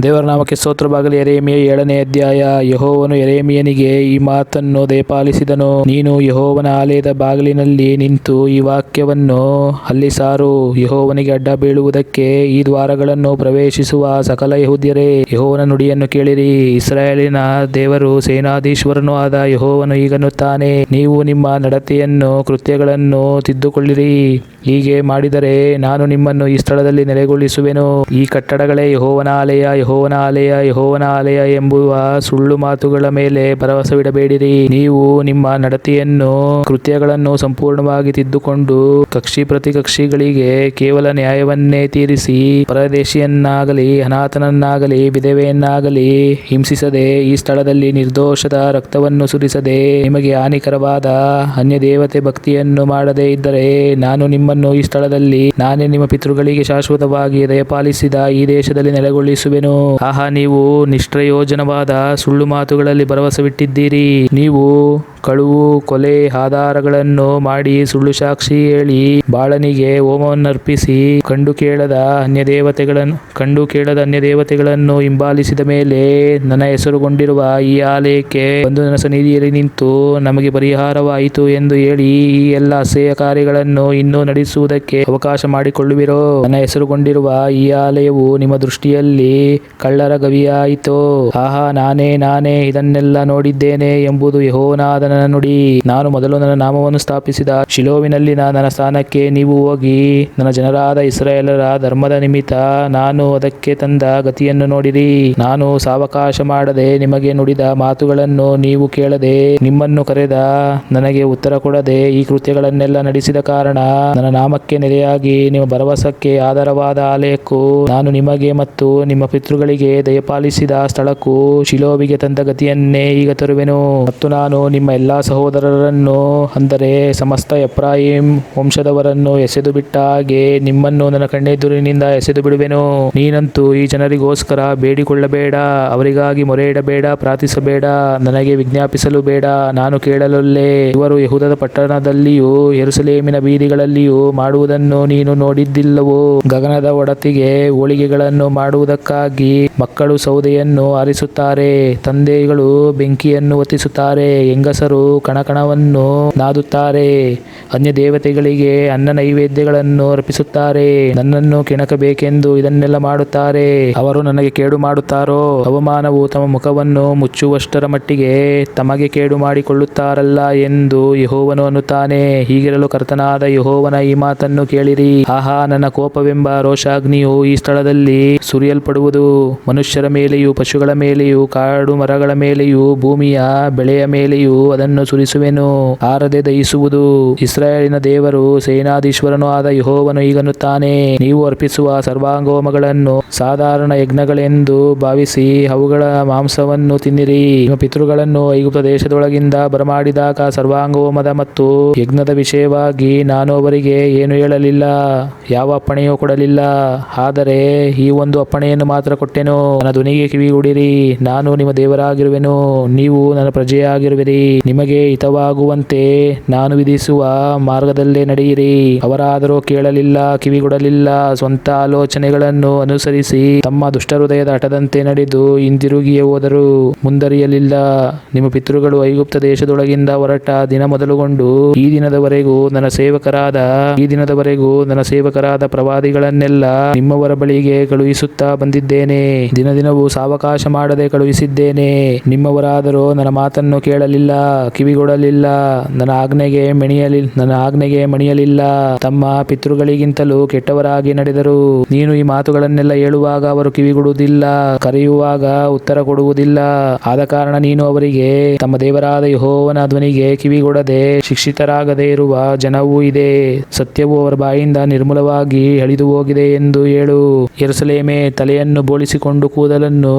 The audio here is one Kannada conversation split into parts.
ದೇವರ ನಾಮಕ್ಕೆ ಸ್ತೋತ್ರವಾಗಲಿ. ಯೆರೆಮೀಯ 7ನೇ ಅಧ್ಯಾಯ. ಯೆಹೋವನು ಯೆರೆಮೀಯನಿಗೆ ಈ ಮಾತನ್ನು ದಯಪಾಲಿಸಿದನು. ನೀನು ಯೆಹೋವನ ಆಲಯದ ಬಾಗಿಲಿನಲ್ಲಿ ನಿಂತು ಈ ವಾಕ್ಯವನ್ನು ಅಲ್ಲಿ ಸಾರು. ಯೆಹೋವನಿಗೆ ಅಡ್ಡ ಬೀಳುವುದಕ್ಕೆ ಈ ದ್ವಾರಗಳನ್ನು ಪ್ರವೇಶಿಸುವ ಸಕಲ ಯೆಹೂದ್ಯರೇ, ಯೆಹೋವನ ನುಡಿಯನ್ನು ಕೇಳಿರಿ. ಇಸ್ರಾಯೇಲಿನ ದೇವರು ಸೇನಾಧೀಶ್ವರನೂ ಆದ ಯೆಹೋವನು ಹೀಗನ್ನುತ್ತಾನೆ, ನೀವು ನಿಮ್ಮ ನಡತೆಯನ್ನು ಕೃತ್ಯಗಳನ್ನು ತಿದ್ದುಕೊಳ್ಳಿರಿ. ಹೀಗೆ ಮಾಡಿದರೆ ನಾನು ನಿಮ್ಮನ್ನು ಈ ಸ್ಥಳದಲ್ಲಿ ನೆಲೆಗೊಳಿಸುವೆನು. ಈ ಕಟ್ಟಡಗಳೇ ಯೆಹೋವನ ಆಲಯ, ಯೆಹೋವನ ಆಲಯ, ಯೆಹೋವನ ಆಲಯ ಎಂಬುವ ಸುಳ್ಳು ಮಾತುಗಳ ಮೇಲೆ ಭರವಸವಿಡಬೇಡಿರಿ. ನೀವು ನಿಮ್ಮ ನಡತೆಯನ್ನು ಕೃತ್ಯಗಳನ್ನು ಸಂಪೂರ್ಣವಾಗಿ ತಿದ್ದುಕೊಂಡು ಕಕ್ಷಿ ಪ್ರತಿಕಕ್ಷಿಗಳಿಗೆ ಕೇವಲ ನ್ಯಾಯವನ್ನೇ ತೀರಿಸಿ, ಪರದೇಶಿಯನ್ನಾಗಲಿ ಅನಾಥನನ್ನಾಗಲಿ ವಿಧವೆಯನ್ನಾಗಲಿ ಹಿಂಸಿಸದೆ, ಈ ಸ್ಥಳದಲ್ಲಿ ನಿರ್ದೋಷದ ರಕ್ತವನ್ನು ಸುರಿಸದೆ, ನಿಮಗೆ ಹಾನಿಕರವಾದ ಅನ್ಯದೇವತೆ ಭಕ್ತಿಯನ್ನು ಮಾಡದೇ ಇದ್ದರೆ, ನಾನು ನಿಮ್ಮನ್ನು ಈ ಸ್ಥಳದಲ್ಲಿ ನಾನೇ ನಿಮ್ಮ ಪಿತೃಗಳಿಗೆ ಶಾಶ್ವತವಾಗಿ ದಯಪಾಲಿಸಿದ ಈ ದೇಶದಲ್ಲಿ ನೆಲೆಗೊಳಿಸುವೆನು. ಆಹಾ, ನೀವು ನಿಷ್ಪ್ರಯೋಜನವಾದ ಸುಳ್ಳು ಮಾತುಗಳಲ್ಲಿ ಭರವಸವಿಟ್ಟಿದ್ದೀರಿ. ನೀವು ಕಳುವು, ಕೊಲೆ, ಆಧಾರಗಳನ್ನು ಮಾಡಿ ಸುಳ್ಳು ಸಾಕ್ಷಿ ಹೇಳಿ ಬಾಳನಿಗೆ ಹೋಮವನ್ನರ್ಪಿಸಿ ಕಂಡು ಕೇಳದ ಅನ್ಯದೇವತೆಗಳನ್ನು ಹಿಂಬಾಲಿಸಿದ ಮೇಲೆ ನನ್ನ ಹೆಸರುಗೊಂಡಿರುವ ಈ ಆಲಯಕ್ಕೆ ಬಂದು ನನ್ನ ಸನ್ನಿಧಿಯಲ್ಲಿ ನಿಂತು ನಮಗೆ ಪರಿಹಾರವಾಯಿತು ಎಂದು ಹೇಳಿ ಈ ಎಲ್ಲ ಅಸಹ್ಯ ಕಾರ್ಯಗಳನ್ನು ಇನ್ನೂ ನಡೆಸುವುದಕ್ಕೆ ಅವಕಾಶ ಮಾಡಿಕೊಳ್ಳುವಿರೋ? ನನ್ನ ಹೆಸರುಗೊಂಡಿರುವ ಈ ಆಲಯವು ನಿಮ್ಮ ದೃಷ್ಟಿಯಲ್ಲಿ ಕಳ್ಳರ ಗವಿಯಾಯಿತೋ? ಆಹಾ, ನಾನೇ ಇದನ್ನೆಲ್ಲ ನೋಡಿದ್ದೇನೆ ಎಂಬುದು ಯೆಹೋವನಾದ ನನ್ನ ನುಡಿ. ನಾನು ಮೊದಲು ನನ್ನ ನಾಮವನ್ನು ಸ್ಥಾಪಿಸಿದ ಶಿಲೋವಿನಲ್ಲಿನ ನನ್ನ ಸ್ಥಾನಕ್ಕೆ ನೀವು ಹೋಗಿ ನನ್ನ ಜನರಾದ ಇಸ್ರಾಯೇಲರ ಧರ್ಮದ ನಿಮಿತ್ತ ನಾನು ಅದಕ್ಕೆ ತಂದ ಗತಿಯನ್ನು ನೋಡಿರಿ. ನಾನು ಸಾವಕಾಶ ಮಾಡದೆ ನಿಮಗೆ ನುಡಿದ ಮಾತುಗಳನ್ನು ನೀವು ಕೇಳದೆ, ನಿಮ್ಮನ್ನು ಕರೆದ ನನಗೆ ಉತ್ತರ ಕೊಡದೆ ಈ ಕೃತ್ಯಗಳನ್ನೆಲ್ಲ ನಡೆಸಿದ ಕಾರಣ, ನನ್ನ ನಾಮಕ್ಕೆ ನೆಲೆಯಾಗಿ ನಿಮ್ಮ ಭರವಸಕ್ಕೆ ಆಧಾರವಾದ ಆಲಯಕ್ಕೂ ನಾನು ನಿಮಗೆ ಮತ್ತು ನಿಮ್ಮ ಪಿತೃಗಳಿಗೆ ದಯಪಾಲಿಸಿದ ಸ್ಥಳಕ್ಕೂ ಶಿಲೋವಿಗೆ ತಂದ ಗತಿಯನ್ನೇ ಈಗ ತರುವೆನು. ಮತ್ತು ನಾನು ನಿಮ್ಮ ಎಲ್ಲಾ ಸಹೋದರರನ್ನು, ಅಂದರೆ ಸಮಸ್ತ ಎಫ್ರಾಯೀಮ್ ವಂಶದವರನ್ನು ಎಸೆದು ಬಿಟ್ಟ ಹಾಗೆ ನಿಮ್ಮನ್ನು ನನ್ನ ಕಣ್ಣೆದುರಿನಿಂದ ಎಸೆದು ಬಿಡುವೆನು. ನೀನಂತೂ ಈ ಜನರಿಗೋಸ್ಕರ ಬೇಡಿಕೊಳ್ಳಬೇಡ, ಅವರಿಗಾಗಿ ಮೊರೆಯಿಡಬೇಡ, ಪ್ರಾರ್ಥಿಸಬೇಡ, ನನಗೆ ವಿಜ್ಞಾಪಿಸಲು ಬೇಡ, ನಾನು ಕೇಳಲೊಲ್ಲೆ. ಇವರು ಯೆಹೂದದ ಪಟ್ಟಣದಲ್ಲಿಯೂ ಯೆರೂಸಲೇಮಿನ ಬೀದಿಗಳಲ್ಲಿಯೂ ಮಾಡುವುದನ್ನು ನೀನು ನೋಡಿದ್ದಿಲ್ಲವೋ? ಗಗನದ ಒಡತಿಗೆ ಹೋಳಿಗೆಗಳನ್ನು ಮಾಡುವುದಕ್ಕಾಗಿ ಮಕ್ಕಳು ಸೌದೆಯನ್ನು ಆರಿಸುತ್ತಾರೆ, ತಂದೆಗಳು ಬೆಂಕಿಯನ್ನು ಹೊತ್ತಿಸುತ್ತಾರೆ, ಹೆಂಗಸರು ಕಣಕಣವನ್ನು ನಾದುತ್ತಾರೆ, ಅನ್ಯ ದೇವತೆಗಳಿಗೆ ಅನ್ನ ನೈವೇದ್ಯಗಳನ್ನು ಅರ್ಪಿಸುತ್ತಾರೆ, ನನ್ನನ್ನು ಕೆಣಕಬೇಕೆಂದು ಇದನ್ನೆಲ್ಲ ಮಾಡುತ್ತಾರೆ. ಅವರು ನನಗೆ ಕೇಡು ಮಾಡುತ್ತಾರೋ? ಅವಮಾನವು ತಮ್ಮ ಮುಖವನ್ನು ಮುಚ್ಚುವಷ್ಟರ ಮಟ್ಟಿಗೆ ತಮಗೆ ಕೇಡು ಮಾಡಿಕೊಳ್ಳುತ್ತಾರಲ್ಲ ಎಂದು ಯೆಹೋವನು ಅನ್ನುತ್ತಾನೆ. ಹೀಗಿರಲು ಕರ್ತನಾದ ಯೆಹೋವನ ಈ ಮಾತನ್ನು ಕೇಳಿರಿ. ಆಹಾ, ನನ್ನ ಕೋಪವೆಂಬ ರೋಷಾಗ್ನಿಯು ಈ ಸ್ಥಳದಲ್ಲಿ ಸುರಿಯಲ್ಪಡುವುದು. ಮನುಷ್ಯರ ಮೇಲೆಯೂ ಪಶುಗಳ ಮೇಲೆಯೂ ಕಾಡು ಮರಗಳ ಮೇಲೆಯೂ ಭೂಮಿಯ ಬೆಳೆಯ ಮೇಲೆಯೂ ಅದನ್ನು ಸುರಿಸುವೆನು, ಆರದೆ ದಹಿಸುವುದು. ಇಸ್ರಾಯೇಲಿನ ದೇವರು ಸೇನಾಧೀಶ್ವರನೂ ಆದ ಯೆಹೋವನು ಹೀಗನ್ನುತ್ತಾನೆ, ನೀವು ಅರ್ಪಿಸುವ ಸರ್ವಾಂಗಹೋಮಗಳನ್ನು ಸಾಧಾರಣ ಯಜ್ಞಗಳೆಂದು ಭಾವಿಸಿ ಅವುಗಳ ಮಾಂಸವನ್ನು ತಿನ್ನಿರಿ. ನಿಮ್ಮ ಪಿತೃಗಳನ್ನು ಐಗುಪ್ತ ದೇಶದೊಳಗಿಂದ ಬರಮಾಡಿದಾಗ ಸರ್ವಾಂಗಹೋಮದ ಮತ್ತು ಯಜ್ಞದ ವಿಷಯವಾಗಿ ನಾನು ಅವರಿಗೆ ಏನು ಹೇಳಲಿಲ್ಲ, ಯಾವ ಅಪ್ಪಣೆಯೂ ಕೊಡಲಿಲ್ಲ. ಆದರೆ ಈ ಒಂದು ಅಪ್ಪಣೆಯನ್ನು ಮಾತ್ರ ಕೊಟ್ಟೆನು, ನನ್ನ ಧ್ವನಿಗೆ ಕಿವಿಗೊಡಿರಿ. ನಾನು ನಿಮ್ಮ ದೇವರಾಗಿರುವೆನು, ನೀವು ನನ್ನ ಪ್ರಜೆಯಾಗಿರುವಿರಿ. ನಿಮಗೆ ಹಿತವಾಗುವಂತೆ ನಾನು ವಿಧಿಸುವ ಮಾರ್ಗದಲ್ಲೇ ನಡೆಯಿರಿ. ಅವರಾದರೋ ಕೇಳಲಿಲ್ಲ, ಕಿವಿಗೊಡಲಿಲ್ಲ, ಸ್ವಂತ ಆಲೋಚನೆಗಳನ್ನು ಅನುಸರಿಸಿ ತಮ್ಮ ದುಷ್ಟ ಹೃದಯದ ಹಠದಂತೆ ನಡೆದು ಹಿಂದಿರುಗಿಯೇ ಹೋದರು, ಮುಂದರಿಯಲಿಲ್ಲ. ನಿಮ್ಮ ಪಿತೃಗಳು ಐಗುಪ್ತ ದೇಶದೊಳಗಿಂದ ಹೊರಟ ದಿನ ಮೊದಲುಗೊಂಡು ಈ ದಿನದವರೆಗೂ ನನ್ನ ಸೇವಕರಾದ ಪ್ರವಾದಿಗಳನ್ನೆಲ್ಲ ನಿಮ್ಮವರ ಬಳಿಗೆ ಕಳುಹಿಸುತ್ತಾ ಬಂದಿದ್ದೇನೆ. ದಿನದಿನವೂ ಸಾವಕಾಶ ಮಾಡದೆ ಕಳುಹಿಸಿದ್ದೇನೆ. ನಿಮ್ಮವರಾದರೋ ನನ್ನ ಮಾತನ್ನು ಕೇಳಲಿಲ್ಲ, ಕಿವಿಗೊಡಲಿಲ್ಲ, ನನ್ನ ಆಜ್ಞೆಗೆ ಮಣಿಯಲಿಲ್ಲ. ತಮ್ಮ ಪಿತೃಗಳಿಗಿಂತಲೂ ಕೆಟ್ಟವರಾಗಿ ನಡೆದರು. ನೀನು ಈ ಮಾತುಗಳನ್ನೆಲ್ಲ ಹೇಳುವಾಗ ಅವರು ಕಿವಿಗೊಡುವುದಿಲ್ಲ, ಕರೆಯುವಾಗ ಉತ್ತರ ಕೊಡುವುದಿಲ್ಲ. ಆದ ಕಾರಣ ನೀನು ಅವರಿಗೆ, ತಮ್ಮ ದೇವರಾದ ಯೆಹೋವನ ಧ್ವನಿಗೆ ಕಿವಿಗೊಡದೆ ಶಿಕ್ಷಿತರಾಗದೇ ಇರುವ ಜನವೂ ಇದೆ, ಸತ್ಯವು ಅವರ ಬಾಯಿಂದ ನಿರ್ಮೂಲವಾಗಿ ಅಳಿದು ಹೋಗಿದೆ ಎಂದು ಹೇಳು. ಯೆರೂಸಲೇಮೇ, ತಲೆಯನ್ನು ಬೋಳಿಸಿಕೊಂಡು ಕೂದಲನ್ನು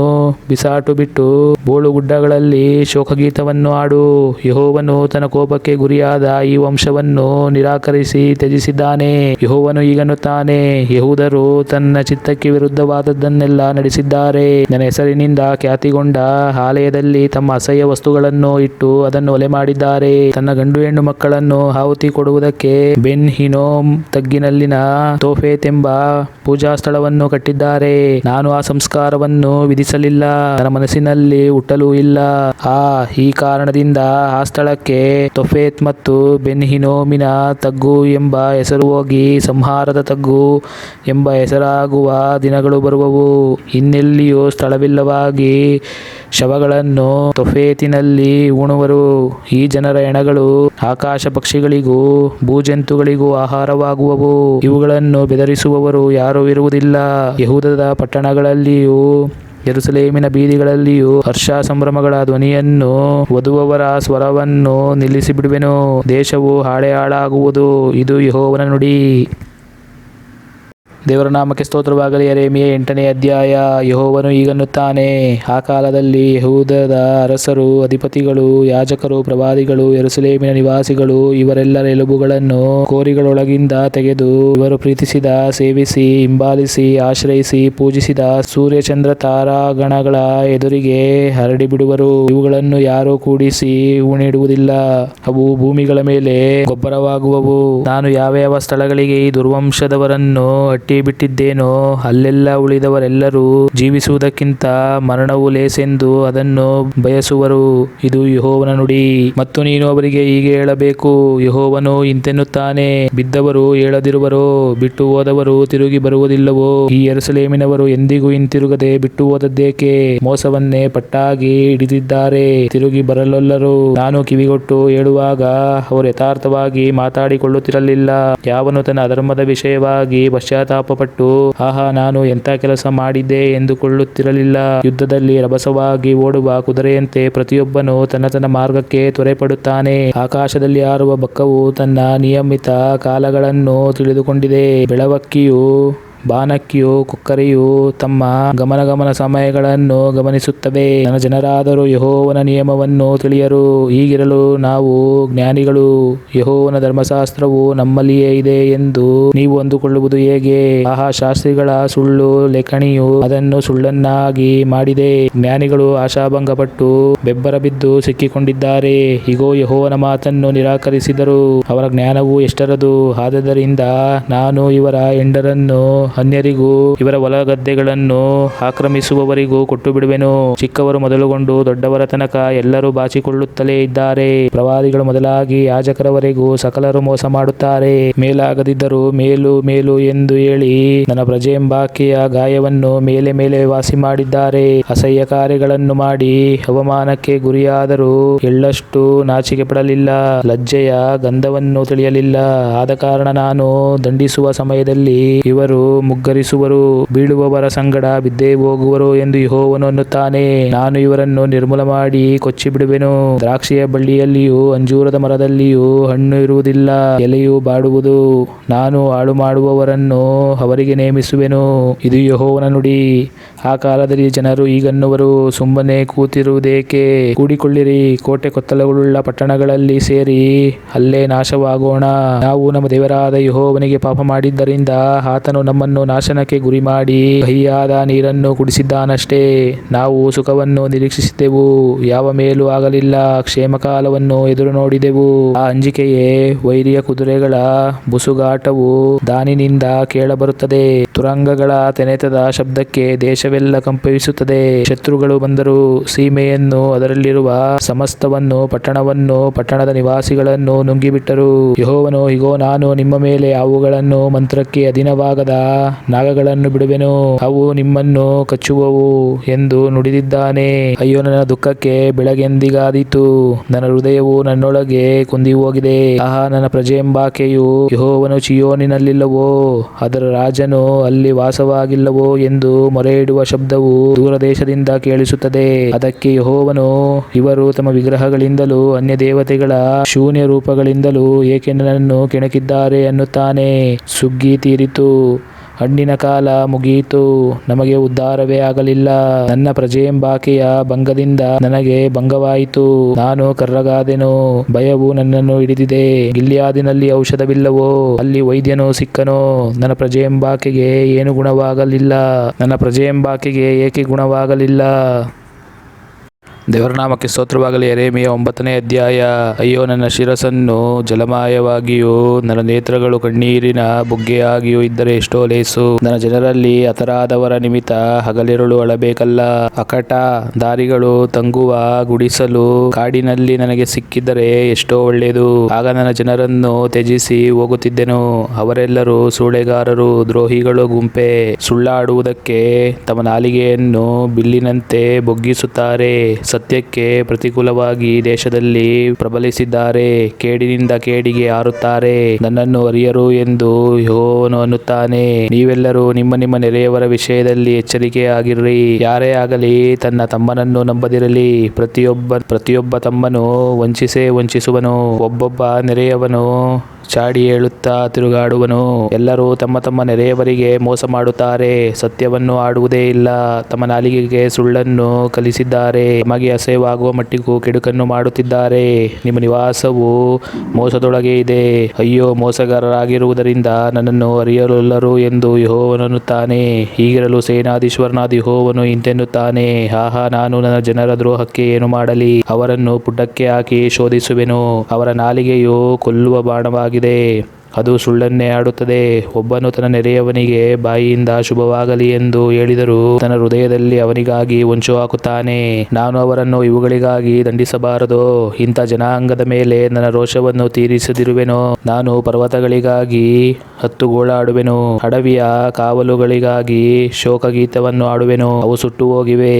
ಬಿಸಾಟು ಬಿಟ್ಟು ಬೋಳುಗುಡ್ಡಗಳಲ್ಲಿ ಶೋಕಗೀತವನ್ನು ಹಾಡು. ಯೆಹೋವನು ತನ್ನ ಕೋಪಕ್ಕೆ ಗುರಿಯಾದ ಈ ವಂಶವನ್ನು ನಿರಾಕರಿಸಿ ತ್ಯಜಿಸಿದ್ದಾನೆ. ಯೆಹೋವನು ಹೀಗನ್ನುತ್ತಾನೆ, ಯೆಹೂದ್ಯರು ತನ್ನ ಚಿತ್ತಕ್ಕೆ ವಿರುದ್ಧವಾದದ್ದನ್ನೆಲ್ಲ ನಡೆಸಿದ್ದಾರೆ. ನನ್ನ ಹೆಸರಿನಿಂದ ಖ್ಯಾತಿಗೊಂಡ ಆಲಯದಲ್ಲಿ ತಮ್ಮ ಅಸಹ್ಯ ವಸ್ತುಗಳನ್ನು ಇಟ್ಟು ಅದನ್ನು ಒಲೆ ಮಾಡಿದ್ದಾರೆ. ತನ್ನ ಗಂಡು ಹೆಣ್ಣು ಮಕ್ಕಳನ್ನು ಆಹುತಿ ಕೊಡುವುದಕ್ಕೆ ಬೆನ್ ಹಿನ್ನೋಮ್ ತಗ್ಗಿನಲ್ಲಿನ ತೋಫೆತ್ ಎಂಬ ಪೂಜಾ ಸ್ಥಳವನ್ನು ಕಟ್ಟಿದ್ದಾರೆ. ನಾನು ಆ ಸಂಸ್ಕಾರವನ್ನು ವಿಧಿಸಲಿಲ್ಲ, ನನ್ನ ಮನಸ್ಸಿನಲ್ಲಿ ಹುಟ್ಟಲೂ ಇಲ್ಲ. ಈ ಕಾರಣದಿಂದ ಆ ಸ್ಥಳಕ್ಕೆ ತೋಫೆತ್ ಮತ್ತು ಬೆನ್ ಹಿನ್ನೋಮಿನ ತಗ್ಗು ಎಂಬ ಹೆಸರು ಹೋಗಿ ಸಂಹಾರದ ತಗ್ಗು ಎಂಬ ಹೆಸರಾಗುವ ದಿನಗಳು ಬರುವವು. ಇನ್ನೆಲ್ಲಿಯೂ ಸ್ಥಳವಿಲ್ಲವಾಗಿ ಶವಗಳನ್ನು ತೋಫೆತಿನಲ್ಲಿ ಉಣುವರು. ಈ ಜನರ ಹೆಣಗಳು ಆಕಾಶ ಪಕ್ಷಿಗಳಿಗೂ ಭೂಜಂತುಗಳಿಗೂ ಆಹಾರವಾಗುವವು. ಇವುಗಳನ್ನು ಬೆದರಿಸುವವರು ಯಾರೂ ಇರುವುದಿಲ್ಲ. ಯೆಹೂದದ ಪಟ್ಟಣಗಳಲ್ಲಿಯೂ ಯೆರೂಸಲೇಮಿನ ಬೀದಿಗಳಲ್ಲಿಯೂ ಹರ್ಷ ಸಂಭ್ರಮಗಳ ಧ್ವನಿಯನ್ನು ಓದುವವರ ಸ್ವರವನ್ನು ನಿಲ್ಲಿಸಿಬಿಡುವೆನು. ದೇಶವು ಹಾಳಾಗುವುದು. ಇದು ಯೆಹೋವನ ನುಡಿ. ದೇವರ ನಾಮಕ್ಕೆ ಸ್ತೋತ್ರವಾಗಲಿ. ಯೆರೆಮೀಯ 8ನೇ ಅಧ್ಯಾಯ. ಯೆಹೋವನು ಹೀಗನ್ನುತ್ತಾನೆ, ಆ ಕಾಲದಲ್ಲಿ ಯೆಹೂದದ ಅರಸರು, ಅಧಿಪತಿಗಳು, ಯಾಜಕರು, ಪ್ರವಾದಿಗಳು, ಯೆರೂಸಲೇಮಿನ ನಿವಾಸಿಗಳು ಇವರೆಲ್ಲರ ಎಲುಬುಗಳನ್ನು ಕೋರಿಗಳೊಳಗಿಂದ ತೆಗೆದು ಇವರು ಪ್ರೀತಿಸಿದ, ಸೇವಿಸಿ, ಹಿಂಬಾಲಿಸಿ, ಆಶ್ರಯಿಸಿ, ಪೂಜಿಸಿದ ಸೂರ್ಯ ಚಂದ್ರ ತಾರಾಗಣಗಳ ಎದುರಿಗೆ ಹರಡಿಬಿಡುವರು. ಇವುಗಳನ್ನು ಯಾರೂ ಕೂಡಿಸಿ ಉಣಿಡುವುದಿಲ್ಲ. ಅವು ಭೂಮಿಗಳ ಮೇಲೆ ಗೊಬ್ಬರವಾಗುವವು. ನಾನು ಯಾವ ಸ್ಥಳಗಳಿಗೆ ಈ ದುರ್ವಂಶದವರನ್ನು ಬಿಟ್ಟಿದ್ದೇನೋ ಅಲ್ಲೆಲ್ಲ ಉಳಿದವರೆಲ್ಲರೂ ಜೀವಿಸುವುದಕ್ಕಿಂತ ಮರಣವು ಲೇಸೆಂದು ಅದನ್ನು ಬಯಸುವರು. ಇದು ಯೆಹೋವನ ನುಡಿ. ಮತ್ತು ನೀನು ಅವರಿಗೆ ಹೀಗೆ ಹೇಳಬೇಕು, ಯೆಹೋವನು ಇಂತೆನ್ನುತ್ತಾನೆ, ಬಿದ್ದವರು ಏಳದಿರುವರೋ, ಬಿಟ್ಟು ಹೋದವರು ತಿರುಗಿ ಬರುವುದಿಲ್ಲವೋ? ಈ ಯೆರೂಸಲೇಮಿನವರು ಎಂದಿಗೂ ಹಿಂತಿರುಗದೆ ಬಿಟ್ಟು ಹೋದದ್ದೇಕೆ? ಮೋಸವನ್ನೇ ಪಟ್ಟಾಗಿ ಹಿಡಿದಿದ್ದಾರೆ, ತಿರುಗಿ ಬರಲೊಲ್ಲರು. ನಾನು ಕಿವಿಗೊಟ್ಟು ಹೇಳುವಾಗ ಅವರು ಯಥಾರ್ಥವಾಗಿ ಮಾತಾಡಿಕೊಳ್ಳುತ್ತಿರಲಿಲ್ಲ. ಯಾವನು ತನ್ನ ಅಧರ್ಮದ ವಿಷಯವಾಗಿ ಪಶ್ಚಾತ್ತಾಪಪಟ್ಟು ನಾನು ಎಂಥ ಕೆಲಸ ಮಾಡಿದ್ದೆ ಎಂದುಕೊಳ್ಳುತ್ತಿರಲಿಲ್ಲ. ಯುದ್ಧದಲ್ಲಿ ರಭಸವಾಗಿ ಓಡುವ ಕುದುರೆಯಂತೆ ಪ್ರತಿಯೊಬ್ಬನು ತನ್ನ ಮಾರ್ಗಕ್ಕೆ ತ್ವರೆಪಡುತ್ತಾನೆ. ಆಕಾಶದಲ್ಲಿ ಹಾರುವ ಬಕ್ಕವು ತನ್ನ ನಿಯಮಿತ ಕಾಲಗಳನ್ನು ತಿಳಿದುಕೊಂಡಿದೆ. ಬೆಳವಕ್ಕಿಯು, ಬಾನಕ್ಕಿಯು, ಕೊಕ್ಕರೆಯು ತಮ್ಮ ಗಮನ ಸಮಯಗಳನ್ನು ಗಮನಿಸುತ್ತವೆ. ನನ್ನ ಜನರಾದರೂ ಯೆಹೋವನ ನಿಯಮವನ್ನು ತಿಳಿಯರು. ಹೀಗಿರಲು ನಾವು ಜ್ಞಾನಿಗಳು, ಯೆಹೋವನ ಧರ್ಮಶಾಸ್ತ್ರವು ನಮ್ಮಲ್ಲಿಯೇ ಇದೆ ಎಂದು ನೀವು ಅಂದುಕೊಳ್ಳುವುದು ಹೇಗೆ? ಶಾಸ್ತ್ರಿಗಳ ಸುಳ್ಳು ಲೇಖಣಿಯು ಅದನ್ನು ಸುಳ್ಳನ್ನಾಗಿ ಮಾಡಿದೆ. ಜ್ಞಾನಿಗಳು ಆಶಾಭಂಗಪಟ್ಟು ಬೆಬ್ಬರ ಬಿದ್ದು ಸಿಕ್ಕಿಕೊಂಡಿದ್ದಾರೆ. ಇಗೋ, ಯೆಹೋವನ ಮಾತನ್ನು ನಿರಾಕರಿಸಿದರು. ಅವರ ಜ್ಞಾನವು ಎಷ್ಟರದು? ಆದದರಿಂದ ನಾನು ಇವರ ಹೆಂಡರನ್ನು ಅನ್ಯರಿಗೂ ಇವರ ಹೊಲಗದ್ದೆಗಳನ್ನು ಆಕ್ರಮಿಸುವವರಿಗೂ ಕೊಟ್ಟು ಬಿಡುವೆನು. ಚಿಕ್ಕವರು ಮೊದಲುಗೊಂಡು ದೊಡ್ಡವರ ತನಕ ಎಲ್ಲರೂ ಬಾಚಿಕೊಳ್ಳುತ್ತಲೇ ಇದ್ದಾರೆ. ಪ್ರವಾದಿಗಳು ಮೊದಲಾಗಿ ಯಾಜಕರವರೆಗೂ ಸಕಲರು ಮೋಸ ಮಾಡುತ್ತಾರೆ. ಮೇಲಾಗದಿದ್ದರೂ ಮೇಲು ಮೇಲು ಎಂದು ಹೇಳಿ ನನ್ನ ಪ್ರಜೆ ಎಂಬಾಕೆಯ ಗಾಯವನ್ನು ಮೇಲೆ ಮೇಲೆ ವಾಸಿ ಮಾಡಿದ್ದಾರೆ. ಅಸಹ್ಯ ಕಾರ್ಯಗಳನ್ನು ಮಾಡಿ ಅವಮಾನಕ್ಕೆ ಗುರಿಯಾದರೂ ಎಳ್ಳಷ್ಟು ನಾಚಿಕೆ ಪಡಲಿಲ್ಲ, ಲಜ್ಜೆಯ ಗಂಧವನ್ನು ತಿಳಿಯಲಿಲ್ಲ. ಆದ ಕಾರಣ ನಾನು ದಂಡಿಸುವ ಸಮಯದಲ್ಲಿ ಇವರು ಮುಗ್ಗರಿಸುವರು, ಬೀಳುವವರ ಸಂಗಡ ಬಿದ್ದೇ ಹೋಗುವರು ಎಂದು ಯೆಹೋವನು ಅನ್ನುತ್ತಾನೆ. ನಾನು ಇವರನ್ನು ನಿರ್ಮೂಲ ಮಾಡಿ ಕೊಚ್ಚಿಬಿಡುವೆನು. ದ್ರಾಕ್ಷಿಯ ಬಳ್ಳಿಯಲ್ಲಿಯೂ ಅಂಜೂರದ ಮರದಲ್ಲಿಯೂ ಹಣ್ಣು ಇರುವುದಿಲ್ಲ, ಎಲೆಯು ಬಾಡುವುದು. ನಾನು ಹಾಳು ಮಾಡುವವರನ್ನು ಅವರಿಗೆ ನೇಮಿಸುವೆನು. ಇದು ಯೆಹೋವನ ನುಡಿ. ಆ ಕಾಲದಲ್ಲಿ ಜನರು ಹೀಗನ್ನುವರು, ಸುಮ್ಮನೆ ಕೂತಿರುವುದೇಕೆ? ಕೂಡಿಕೊಳ್ಳಿರಿ, ಕೋಟೆ ಕೊತ್ತಲಗಳುಳ್ಳ ಪಟ್ಟಣಗಳಲ್ಲಿ ಸೇರಿ ಅಲ್ಲೇ ನಾಶವಾಗೋಣ. ನಾವು ನಮ್ಮ ದೇವರಾದ ಯೆಹೋವನಿಗೆ ಪಾಪ ಮಾಡಿದ್ದರಿಂದ ಆತನು ನಮ್ಮನ್ನು ನಾಶನಕ್ಕೆ ಗುರಿ ಮಾಡಿ ಕಹಿಯಾದ ನೀರನ್ನು ಕುಡಿಸಿದ್ದಾನಷ್ಟೇ. ನಾವು ಸುಖವನ್ನು ನಿರೀಕ್ಷಿಸಿದೆವು, ಯಾವ ಮೇಲೂ ಆಗಲಿಲ್ಲ. ಕ್ಷೇಮಕಾಲವನ್ನು ಎದುರು ನೋಡಿದೆವು. ಆ ಅಂಜಿಕೆಯೇ ವೈರಿಯ ಕುದುರೆಗಳ ಬುಸುಗಾಟವು ದಾನಿನಿಂದ ಕೇಳಬರುತ್ತದೆ. ತುರಂಗಗಳ ತೆನೆತದ ಶಬ್ದಕ್ಕೆ ದೇಶವೆಲ್ಲ ಕಂಪಿಸುತ್ತದೆ. ಶತ್ರುಗಳು ಬಂದರು, ಸೀಮೆಯನ್ನು, ಅದರಲ್ಲಿರುವ ಸಮಸ್ತವನ್ನು, ಪಟ್ಟಣವನ್ನು, ಪಟ್ಟಣದ ನಿವಾಸಿಗಳನ್ನು ನುಂಗಿಬಿಟ್ಟರು. ಯೆಹೋವನು, ಇಗೋ, ನಾನು ನಿಮ್ಮ ಮೇಲೆ ಅವುಗಳನ್ನು ಮಂತ್ರಕ್ಕೆ ಅಧೀನವಾಗದ ನಾಗಗಳನ್ನು ಬಿಡುವೆನು, ಅವು ನಿಮ್ಮನ್ನು ಕಚ್ಚುವವು ಎಂದು ನುಡಿದಿದ್ದಾನೆ. ಅಯ್ಯೋ, ನನ್ನ ದುಃಖಕ್ಕೆ ಬೆಳಗೆಂದಿಗಾದೀತು, ನನ್ನ ಹೃದಯವು ನನ್ನೊಳಗೆ ಕುಂದಿ ಹೋಗಿದೆ. ನನ್ನ ಪ್ರಜೆ ಎಂಬಾಕೆಯು ಯೆಹೋವನು ಚೀಯೋನಿನಲ್ಲಿಲ್ಲವೋ, ಅದರ ರಾಜನು ಅಲ್ಲಿ ವಾಸವಾಗಿಲ್ಲವೋ ಎಂದು ಮೊರೆಯಿಡುವ ಶಬ್ದವು ದೂರದೇಶದಿಂದ ಕೇಳಿಸುತ್ತದೆ. ಅದಕ್ಕೆ ಯೆಹೋವನು, ಇವರು ತಮ್ಮ ವಿಗ್ರಹಗಳಿಂದಲೂ ಅನ್ಯ ದೇವತೆಗಳ ಶೂನ್ಯ ರೂಪಗಳಿಂದಲೂ ಏಕೆ ನನ್ನನ್ನು ಕೆಣಕಿದ್ದಾರೆ ಅನ್ನುತ್ತಾನೆ. ಸುಗ್ಗಿ ತೀರಿತು, ಹಣ್ಣಿನ ಕಾಲ ಮುಗಿಯಿತು, ನಮಗೆ ಉದ್ಧಾರವೇ ಆಗಲಿಲ್ಲ. ನನ್ನ ಪ್ರಜೆಯೆಂಬಾಕೆಯ ಭಂಗದಿಂದ ನನಗೆ ಭಂಗವಾಯಿತು. ನಾನು ಕರ್ರಗಾದೆನು, ಭಯವು ನನ್ನನ್ನು ಹಿಡಿದಿದೆ. ಗಿಲ್ಯಾದಿನಲ್ಲಿ ಔಷಧವಿಲ್ಲವೋ? ಅಲ್ಲಿ ವೈದ್ಯನು ಸಿಕ್ಕನೋ? ನನ್ನ ಪ್ರಜೆಯೆಂಬಾಕೆಗೆ ಏನು ಗುಣವಾಗಲಿಲ್ಲ? ನನ್ನ ಪ್ರಜೆಯೆಂಬಾಕೆಗೆ ಏಕೆ ಗುಣವಾಗಲಿಲ್ಲ? ದೇವರ ನಾಮಕ್ಕೆ ಸ್ತೋತ್ರವಾಗಲಿ. ಯೆರೆಮೀಯ 9ನೇ ಅಧ್ಯಾಯ. ಅಯ್ಯೋ, ನನ್ನ ಶಿರಸ್ಸನ್ನು ಜಲಮಯವಾಗಿಯೂ ನನ್ನ ನೇತ್ರಗಳು ಕಣ್ಣೀರಿನ ಬುಗ್ಗೆಯಾಗಿಯೂ ಇದ್ದರೆ ಎಷ್ಟೋ ಲೇಸು. ನನ್ನ ಜನರಲ್ಲಿ ಹತರಾದವರ ನಿಮಿತ್ತ ಹಗಲಿರುಳು ಅಳಬೇಕಲ್ಲ. ಅಕಟ ದಾರಿಗಳು ತಂಗುವ ಗುಡಿಸಲು ಕಾಡಿನಲ್ಲಿ ನನಗೆ ಸಿಕ್ಕಿದರೆ ಎಷ್ಟೋ ಒಳ್ಳೆಯದು. ಆಗ ನನ್ನ ಜನರನ್ನು ತ್ಯಜಿಸಿ ಹೋಗುತ್ತಿದ್ದೆನು. ಅವರೆಲ್ಲರೂ ಸೂಳೆಗಾರರು, ದ್ರೋಹಿಗಳು ಗುಂಪೇ. ಸುಳ್ಳಾಡುವುದಕ್ಕೆ ತಮ್ಮ ನಾಲಿಗೆಯನ್ನು ಬಿಲ್ಲಿನಂತೆ ಬೊಗ್ಗಿಸುತ್ತಾರೆ. ಸತ್ಯಕ್ಕೆ ಪ್ರತಿಕೂಲವಾಗಿ ದೇಶದಲ್ಲಿ ಪ್ರಬಲಿಸಿದ್ದಾರೆ. ಕೇಡಿನಿಂದ ಕೇಡಿಗೆ ಹಾರುತ್ತಾರೆ. ನನ್ನನ್ನು ಅರಿಯರು ಎಂದು ಯೆಹೋವನು ಅನ್ನುತ್ತಾನೆ. ನೀವೆಲ್ಲರೂ ನಿಮ್ಮ ನಿಮ್ಮ ನೆರೆಯವರ ವಿಷಯದಲ್ಲಿ ಎಚ್ಚರಿಕೆಯಾಗಿರ್ರಿ. ಯಾರೇ ಆಗಲಿ ತನ್ನ ತಮ್ಮನನ್ನು ನಂಬದಿರಲಿ. ಪ್ರತಿಯೊಬ್ಬ ತಮ್ಮನು ವಂಚಿಸುವನು. ಒಬ್ಬೊಬ್ಬ ನೆರೆಯವನು ಚಾಡಿ ಹೇಳುತ್ತಾ ತಿರುಗಾಡುವನು. ಎಲ್ಲರೂ ತಮ್ಮ ತಮ್ಮ ನೆರೆಯವರಿಗೆ ಮೋಸ ಮಾಡುತ್ತಾರೆ. ಸತ್ಯವನ್ನು ಆಡುವುದೇ ಇಲ್ಲ. ತಮ್ಮ ನಾಲಿಗೆಗೆ ಸುಳ್ಳನ್ನು ಕಲಿಸಿದ್ದಾರೆ. ತಮಗೆ ಅಸಹ್ಯವಾಗುವ ಮಟ್ಟಿಗೂ ಕೆಡುಕನ್ನು ಮಾಡುತ್ತಿದ್ದಾರೆ. ನಿಮ್ಮ ನಿವಾಸವು ಮೋಸದೊಳಗೆ ಇದೆ. ಅಯ್ಯೋ, ಮೋಸಗಾರರಾಗಿರುವುದರಿಂದ ನನ್ನನ್ನು ಅರಿಯಲೊಲ್ಲರು ಎಂದು ಯೆಹೋವನು ಅನ್ನುತ್ತಾನೆ. ಹೀಗಿರಲು ಸೇನಾಧೀಶ್ವರನಾದ ಯೆಹೋವನು ಇಂತೆನ್ನುತ್ತಾನೆ. ಆಹಾ, ನಾನು ನನ್ನ ಜನರ ದ್ರೋಹಕ್ಕೆ ಏನು ಮಾಡಲಿ? ಅವರನ್ನು ಪುಟಕ್ಕೆ ಹಾಕಿ ಶೋಧಿಸುವೆನು. ಅವರ ನಾಲಿಗೆಯು ಕೊಲ್ಲುವ ಬಾಣವಾಗಿದೆ, ಅದು ಸುಳ್ಳನ್ನೇ ಆಡುತ್ತದೆ. ಒಬ್ಬನು ತನ್ನ ನೆರೆಯವನಿಗೆ ಬಾಯಿಯಿಂದ ಶುಭವಾಗಲಿ ಎಂದು ಹೇಳಿದರೂ ತನ್ನ ಹೃದಯದಲ್ಲಿ ಅವನಿಗಾಗಿ ಹೊಂಚು ಹಾಕುತ್ತಾನೆ. ನಾನು ಅವರನ್ನು ಇವುಗಳಿಗಾಗಿ ದಂಡಿಸಬಾರದೋ? ಇಂಥ ಜನಾಂಗದ ಮೇಲೆ ನನ್ನ ರೋಷವನ್ನು ತೀರಿಸದಿರುವೆನೋ? ನಾನು ಪರ್ವತಗಳಿಗಾಗಿ ಹತ್ತುಗೋಳಾಡುವೆನು. ಅಡವಿಯ ಕಾವಲುಗಳಿಗಾಗಿ ಶೋಕಗೀತವನ್ನು ಆಡುವೆನು. ಅವು ಸುಟ್ಟು ಹೋಗಿವೆ,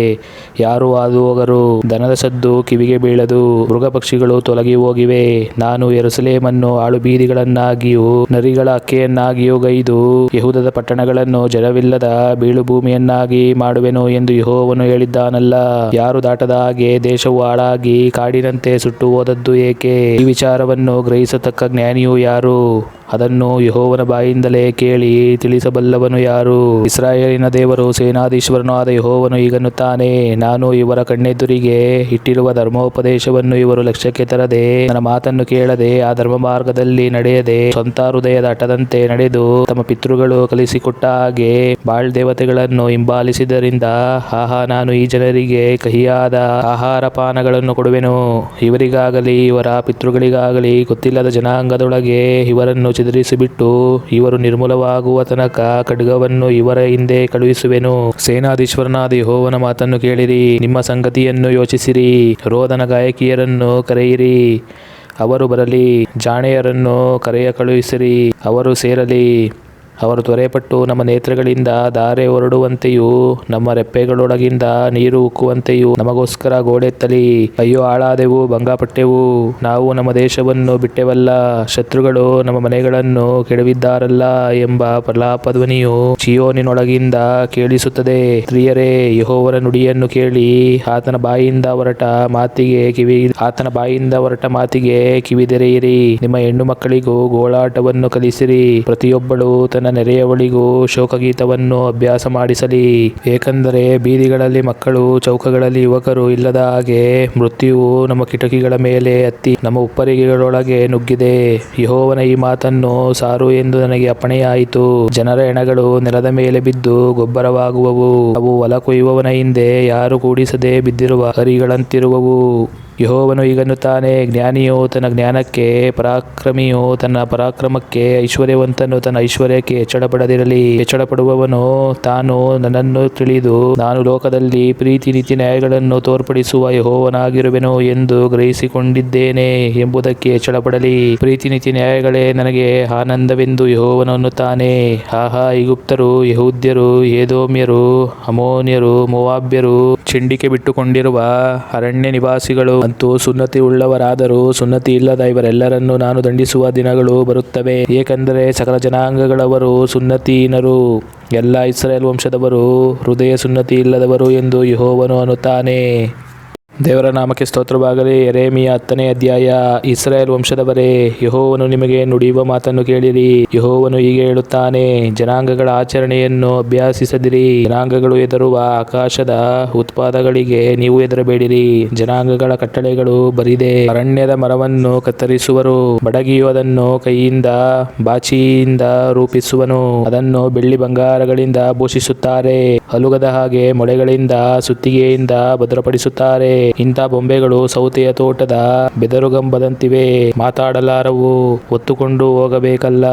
ಯಾರೂ ಹಾದು ಹೋಗರು. ದನದ ಸದ್ದು ಕಿವಿಗೆ ಬೀಳದು, ಮೃಗಪಕ್ಷಿಗಳು ತೊಲಗಿ ಹೋಗಿವೆ. ನಾನು ಯೆರೂಸಲೇಮನ್ನು ಹಾಳುಬೀದಿಗಳನ್ನಾಗಿಯೂ ನರಿಗಳ ಅಕ್ಕೆಯನ್ನಾಗಿಯೂ ಗೈದು ಯೆಹೂದದ ಪಟ್ಟಣಗಳನ್ನು ಜನವಿಲ್ಲದ ಬೀಳುಭೂಮಿಯನ್ನಾಗಿ ಮಾಡುವೆನು ಎಂದು ಯೆಹೋವನು ಹೇಳಿದ್ದಾನಲ್ಲ. ಯಾರು ದಾಟದ ಹಾಗೆ ದೇಶವು ಹಾಳಾಗಿ ಕಾಡಿನಂತೆ ಸುಟ್ಟು ಹೋದದ್ದು ಏಕೆ? ಈ ವಿಚಾರವನ್ನು ಗ್ರಹಿಸತಕ್ಕ ಜ್ಞಾನಿಯು ಯಾರು? ಅದನ್ನು ಯೆಹೋವನ ಬಾಯಿಂದಲೇ ಕೇಳಿ ತಿಳಿಸಬಲ್ಲವನು ಯಾರು? ಇಸ್ರಾಯೇಲಿನ ದೇವರು ಸೇನಾಧೀಶ್ವರನೂ ಆದ ಯೆಹೋವನು ಹೀಗನ್ನುತ್ತಾನೆ. ನಾನು ಇವರ ಕಣ್ಣೆದುರಿಗೆ ಇಟ್ಟಿರುವ ಧರ್ಮೋಪದೇಶವನ್ನು ಇವರು ಲಕ್ಷ್ಯಕ್ಕೆ ತರದೆ, ನನ್ನ ಮಾತನ್ನು ಕೇಳದೆ, ಆ ಧರ್ಮ ಮಾರ್ಗದಲ್ಲಿ ನಡೆಯದೆ, ಸ್ವಂತ ಹೃದಯದ ಹಠದಂತೆ ನಡೆದು ತಮ್ಮ ಪಿತೃಗಳು ಕಲಿಸಿಕೊಟ್ಟ ಹಾಗೆ ಬಾಳ್ ದೇವತೆಗಳನ್ನು ಹಿಂಬಾಲಿಸಿದ್ದರಿಂದ, ಆಹಾ, ನಾನು ಈ ಜನರಿಗೆ ಕಹಿಯಾದ ಆಹಾರ ಪಾನಗಳನ್ನು ಕೊಡುವೆನು. ಇವರಿಗಾಗಲಿ ಇವರ ಪಿತೃಗಳಿಗಾಗಲಿ ಗೊತ್ತಿಲ್ಲದ ಜನಾಂಗದೊಳಗೆ ಇವರನ್ನು ಚದುರಿಸಿಬಿಟ್ಟು ಇವರು ನಿರ್ಮೂಲವಾಗುವ ತನಕ ಖಡ್ಗವನ್ನು ಇವರ ಹಿಂದೆ ಕಳುಹಿಸುವೆನು. ಸೇನಾಧೀಶ್ವರನಾದ ಯೆಹೋವನ ಮಾತನ್ನು ಕೇಳಿರಿ. ನಿಮ್ಮ ಸಂಗತಿಯನ್ನು ಯೋಚಿಸಿರಿ. ರೋದನ ಗಾಯಕಿಯರನ್ನು ಕರೆಯಿರಿ, ಅವರು ಬರಲಿ. ಜಾಣೆಯರನ್ನು ಕರೆಯ ಕಳುಹಿಸಿರಿ, ಅವರು ಸೇರಲಿ. ಅವರು ತ್ವರೆಪಟ್ಟು ನಮ್ಮ ನೇತ್ರಗಳಿಂದ ಧಾರೆ ಹೊರಡುವಂತೆಯೂ ನಮ್ಮ ರೆಪ್ಪೆಗಳೊಳಗಿಂದ ನೀರು ಉಕ್ಕುವಂತೆಯೂ ನಮಗೋಸ್ಕರ ಗೋಡೆತ್ತಲಿ. ಅಯ್ಯೋ, ಹಾಳಾದೆವು, ಭಂಗಪಟ್ಟೆವು, ನಾವು ನಮ್ಮ ದೇಶವನ್ನು ಬಿಟ್ಟೆವಲ್ಲ, ಶತ್ರುಗಳು ನಮ್ಮ ಮನೆಗಳನ್ನು ಕೆಡವಿದ್ದಾರಲ್ಲ ಎಂಬ ಪ್ರಲಾಪಧ್ವನಿಯು ಚೀಯೋನಿನೊಳಗಿಂದ ಕೇಳಿಸುತ್ತದೆ. ಸ್ತ್ರೀಯರೇ, ಯೆಹೋವನ ನುಡಿಯನ್ನು ಕೇಳಿ. ಆತನ ಬಾಯಿಂದ ಹೊರಟ ಮಾತಿಗೆ ಕಿವಿದೆರೆಯಿರಿ. ನಿಮ್ಮ ಹೆಣ್ಣು ಮಕ್ಕಳಿಗೂ ಗೋಳಾಟವನ್ನು ಕಲಿಸಿರಿ. ಪ್ರತಿಯೊಬ್ಬಳು ತನ್ನ ನೆರೆಯವಳಿಗೂ ಶೋಕಗೀತವನ್ನು ಅಭ್ಯಾಸ ಮಾಡಿಸಲಿ. ಏಕೆಂದರೆ ಬೀದಿಗಳಲ್ಲಿ ಮಕ್ಕಳು, ಚೌಕಗಳಲ್ಲಿ ಯುವಕರು ಇಲ್ಲದ ಹಾಗೆ ಮೃತ್ಯುವು ನಮ್ಮ ಕಿಟಕಿಗಳ ಮೇಲೆ ಹತ್ತಿ ನಮ್ಮ ಉಪ್ಪರಿಗೆಗಳೊಳಗೆ ನುಗ್ಗಿದೆ. ಯೆಹೋವನ ಈ ಮಾತನ್ನು ಸಾರು ಎಂದು ನನಗೆ ಅಪ್ಪಣೆಯಾಯಿತು. ಜನರ ಹೆಣಗಳು ನೆಲದ ಮೇಲೆ ಬಿದ್ದು ಗೊಬ್ಬರವಾಗುವವು. ಅವು ಹೊಲ ಕೊಯ್ಯುವವನ ಹಿಂದೆ ಯಾರು ಕೂಡಿಸದೆ ಬಿದ್ದಿರುವ ಹರಿಗಳಂತಿರುವವು. ಯೆಹೋವನು ಹೀಗನ್ನುತ್ತಾನೆ. ಜ್ಞಾನಿಯು ತನ್ನ ಜ್ಞಾನಕ್ಕೆ, ಪರಾಕ್ರಮಿಯು ತನ್ನ ಪರಾಕ್ರಮಕ್ಕೆ, ಐಶ್ವರ್ಯವಂತನು ತನ್ನ ಐಶ್ವರ್ಯಕ್ಕೆ ಹೆಚ್ಚಳಪಡದಿರಲಿ. ಹೆಚ್ಚಳಪಡುವವನು ತಾನು ನನ್ನನ್ನು ತಿಳಿದು ನಾನು ಲೋಕದಲ್ಲಿ ಪ್ರೀತಿ ನೀತಿ ನ್ಯಾಯಗಳನ್ನು ತೋರ್ಪಡಿಸುವ ಯೆಹೋವನಾಗಿರುವೆನು ಎಂದು ಗ್ರಹಿಸಿಕೊಂಡಿದ್ದೇನೆ ಎಂಬುದಕ್ಕೆ ಹೆಚ್ಚಳಪಡಲಿ. ಪ್ರೀತಿ ನೀತಿ ನ್ಯಾಯಗಳೇ ನನಗೆ ಆನಂದವೆಂದು ಯೆಹೋವನು ಅನ್ನುತ್ತಾನೆ. ಆಹಾ, ಐಗುಪ್ತರು, ಯೆಹೂದ್ಯರು, ಏದೋಮ್ಯರು, ಅಮ್ಮೋನ್ಯರು, ಮೋವಾಬ್ಯರು, ಚಿಂಡಿಕೆ ಬಿಟ್ಟುಕೊಂಡಿರುವ ಅರಣ್ಯ ನಿವಾಸಿಗಳು ಅಂತೂ ಸುನ್ನತಿ ಉಳ್ಳವರಾದರೂ ಸುನ್ನತಿ ಇಲ್ಲದ ಇವರೆಲ್ಲರನ್ನು ನಾನು ದಂಡಿಸುವ ದಿನಗಳು ಬರುತ್ತವೆ. ಏಕೆಂದರೆ ಸಕಲ ಜನಾಂಗಗಳವರು ಸುನ್ನತಿಹೀನರು, ಎಲ್ಲ ಇಸ್ರಾಯೇಲ್ ವಂಶದವರು ಹೃದಯ ಸುನ್ನತಿ ಇಲ್ಲದವರು ಎಂದು ಯೆಹೋವನು ಅನ್ನುತ್ತಾನೆ. ದೇವರ ನಾಮಕ್ಕೆ ಸ್ತೋತ್ರವಾಗಲಿ. ಯೆರೆಮೀಯ 10ನೇ ಅಧ್ಯಾಯ. ಇಸ್ರಾಯೇಲ್ ವಂಶದವರೇ, ಯೆಹೋವನು ನಿಮಗೆ ನುಡಿಯುವ ಮಾತನ್ನು ಕೇಳಿರಿ. ಯೆಹೋವನು ಹೀಗೆ ಹೇಳುತ್ತಾನೆ, ಜನಾಂಗಗಳ ಆಚರಣೆಯನ್ನು ಅಭ್ಯಾಸಿಸದಿರಿ. ಜನಾಂಗಗಳು ಹೆದರುವ ಆಕಾಶದ ಉತ್ಪಾತಗಳಿಗೆ ನೀವು ಹೆದರಬೇಡಿರಿ. ಜನಾಂಗಗಳ ಕಟ್ಟಳೆಗಳು ಬರಿದೆ. ಅರಣ್ಯದ ಮರವನ್ನು ಕತ್ತರಿಸುವರು, ಬಡಗಿಯು ಅದನ್ನು ಕೈಯಿಂದ ಬಾಚಿಯಿಂದ ರೂಪಿಸುವನು. ಅದನ್ನು ಬೆಳ್ಳಿ ಬಂಗಾರಗಳಿಂದ ಭೂಷಿಸುತ್ತಾರೆ, ಹಲುಗದ ಹಾಗೆ ಮೊಳೆಗಳಿಂದ ಸುತ್ತಿಗೆಯಿಂದ ಭದ್ರಪಡಿಸುತ್ತಾರೆ. ಇಂಥ ಬೊಂಬೆಗಳು ಸೌತೆಯ ತೋಟದ ಬೆದರುಗಂಬದಂತಿವೆ. ಮಾತಾಡಲಾರವು, ಒತ್ತುಕೊಂಡು ಹೋಗಬೇಕಲ್ಲ.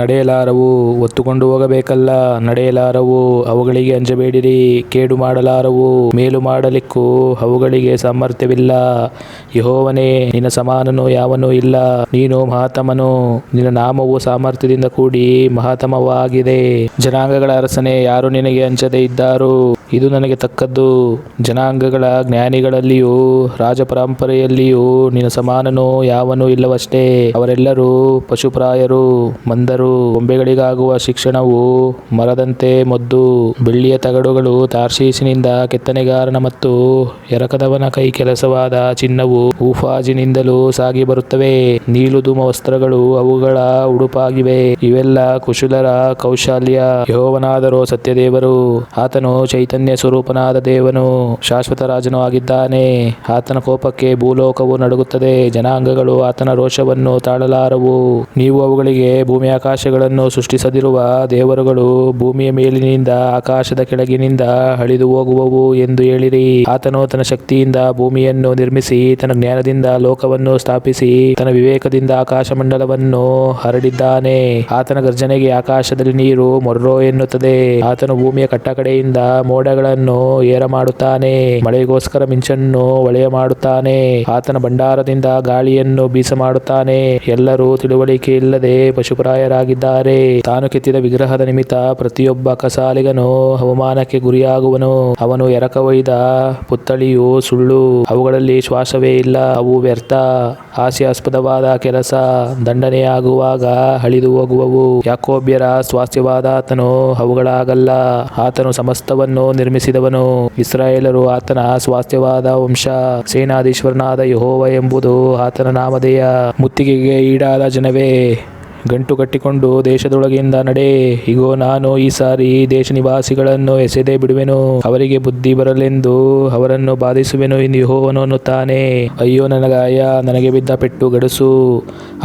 ನಡೆಯಲಾರವು, ಒತ್ತುಕೊಂಡು ಹೋಗಬೇಕಲ್ಲ. ನಡೆಯಲಾರವು, ಅವುಗಳಿಗೆ ಅಂಜಬೇಡಿರಿ. ಕೇಡು ಮಾಡಲಾರವು, ಮೇಲು ಮಾಡಲಿಕ್ಕೂ ಅವುಗಳಿಗೆ ಸಾಮರ್ಥ್ಯವಿಲ್ಲ. ಯೆಹೋವನೇ, ನಿನ್ನ ಸಮಾನನು ಯಾವನೂ ಇಲ್ಲ. ನೀನು ಮಹತ್ತಮನು, ನಿನ್ನ ನಾಮವು ಸಾಮರ್ಥ್ಯದಿಂದ ಕೂಡಿ ಮಹತ್ತಮವಾಗಿದೆ. ಜನಾಂಗಗಳ ಅರಸನೇ, ಯಾರು ನಿನಗೆ ಅಂಜದೆ ಇದ್ದಾರು? ಇದು ನನಗೆ ತಕ್ಕದ್ದು. ಜನಾಂಗಗಳ ಜ್ಞಾನಿಗಳಲ್ಲಿಯೂ ರಾಜಪರಂಪರೆಯಲ್ಲಿಯೂ ನಿನ್ನ ಸಮಾನನು ಯಾವನೂ ಇಲ್ಲವಷ್ಟೇ. ಅವರೆಲ್ಲರೂ ಪಶುಪ್ರಾಯರು, ಮಂದರು. ಬೊಂಬೆಗಳಿಗಾಗುವ ಶಿಕ್ಷಣವು ಮರದಂತೆ ಮೊದ್ದು. ಬೆಳ್ಳಿಯ ತಗಡುಗಳು ತಾರ್ಷೀಷಿನಿಂದ ಕೆತ್ತನೆಗಾರನ ಮತ್ತು ಎರಕದವನ ಕೈ ಕೆಲಸವಾದ ಚಿನ್ನವು ಊಫಾಜಿನಿಂದಲೂ ಸಾಗಿ ಬರುತ್ತವೆ. ನೀಲುಧೂಮ ವಸ್ತ್ರಗಳು ಅವುಗಳ ಉಡುಪಾಗಿವೆ. ಇವೆಲ್ಲ ಕುಶಲರ ಕೌಶಲ್ಯ. ಯೆಹೋವನಾದರೋ ಸತ್ಯದೇವರು. ಆತನು ಚೈತನ್ಯ ಸ್ವರೂಪನಾದ ದೇವನು, ಶಾಶ್ವತ ರಾಜನು ಆಗಿದ್ದಾನೆ. ಆತನ ಕೋಪಕ್ಕೆ ಭೂಲೋಕವು ನಡುಗುತ್ತದೆ. ಜನಾಂಗಗಳು ಆತನ ರೋಷವನ್ನು ತಾಳಲಾರವು. ನೀವು ಅವುಗಳಿಗೆ ಭೂಮಿ ಆಕಾಶಗಳನ್ನು ಸೃಷ್ಟಿಸದಿರುವ ದೇವರುಗಳು ಭೂಮಿಯ ಮೇಲಿನಿಂದ ಆಕಾಶದ ಕೆಳಗಿನಿಂದ ಅಳಿದು ಹೋಗುವವು ಎಂದು ಹೇಳಿರಿ. ಆತನು ತನ್ನ ಶಕ್ತಿಯಿಂದ ಭೂಮಿಯನ್ನು ನಿರ್ಮಿಸಿ, ತನ್ನ ಜ್ಞಾನದಿಂದ ಲೋಕವನ್ನು ಸ್ಥಾಪಿಸಿ, ತನ್ನ ವಿವೇಕದಿಂದ ಆಕಾಶಮಂಡಲವನ್ನು ಹರಡಿದ್ದಾನೆ. ಆತನ ಗರ್ಜನೆಗೆ ಆಕಾಶದಲ್ಲಿ ನೀರು ಮೊರ್ರೋ ಎನ್ನುತ್ತದೆ. ಆತನು ಭೂಮಿಯ ಕಟ್ಟಕಡೆಯಿಂದ ಮೋಡಗಳನ್ನು ಏರ ಮಾಡುತ್ತಾನೆ, ಮಳೆಗೋಸ್ಕರ ಮಿಂಚನ್ನು ಹೊಳೆಯ ಮಾಡುತ್ತಾನೆ. ಆತನ ಭಂಡಾರದಿಂದ ಗಾಳಿಯನ್ನು ಬೀಸ ಮಾಡುತ್ತಾನೆ. ಎಲ್ಲರೂ ತಿಳುವಳಿಕೆ ಇಲ್ಲದೆ ಪಶುಪ್ರಾಯರಾಗಿದ್ದಾರೆ. ತಾನು ಕೆತ್ತಿದ ವಿಗ್ರಹದ ನಿಮಿತ್ತ ಪ್ರತಿಯೊಬ್ಬ ಕಸಾಲಿಗನು ಅವಮಾನಕ್ಕೆ ಗುರಿಯಾಗುವನು. ಅವನು ಎರಕ ಒಯ್ದ ಪುತ್ತಳಿಯು ಸುಳ್ಳು, ಅವುಗಳಲ್ಲಿ ಶ್ವಾಸವೇ ಇಲ್ಲ, ಅವು ವ್ಯರ್ಥ. ಹಾಸ್ಯಾಸ್ಪದವಾದ ಕೆಲಸ ದಂಡನೆಯಾಗುವಾಗ ಅಳಿದು ಹೋಗುವವು. ಯಾಕೋಬ್ಯರ ಸ್ವಾಸ್ಥ್ಯವಾದ ಆತನು ಅವುಗಳಾಗಲ್ಲ. ಆತನು ಸಮಸ್ತವನ್ನು ನಿರ್ಮಿಸಿದವನು. ಇಸ್ರಾಯೇಲರು ಆತನ ಸ್ವಾಸ್ಥ್ಯವಾದ ವಂಶ. ಸೇನಾಧೀಶ್ವರನಾದ ಯೆಹೋವ ಎಂಬುದು ಆತನ ನಾಮಧೇಯ. ಮುತ್ತಿಗೆಗೆ ಈಡಾದ ಜನವೇ, ಗಂಟು ಕಟ್ಟಿಕೊಂಡು ದೇಶದೊಳಗಿಂದ ನಡೆ. ಇಗೋ, ನಾನು ಈ ಸಾರಿ ದೇಶ ನಿವಾಸಿಗಳನ್ನು ಎಸೆದೇ ಬಿಡುವೆನು. ಅವರಿಗೆ ಬುದ್ಧಿ ಬರಲೆಂದು ಅವರನ್ನು ಬಾಧಿಸುವೆನು ಎಂದು ಯೆಹೋವನು ಅನ್ನುತ್ತಾನೆ. ಅಯ್ಯೋ ನನ್ನ ಗಾಯ, ನನಗೆ ಬಿದ್ದ ಪೆಟ್ಟು ಗಡುಸು.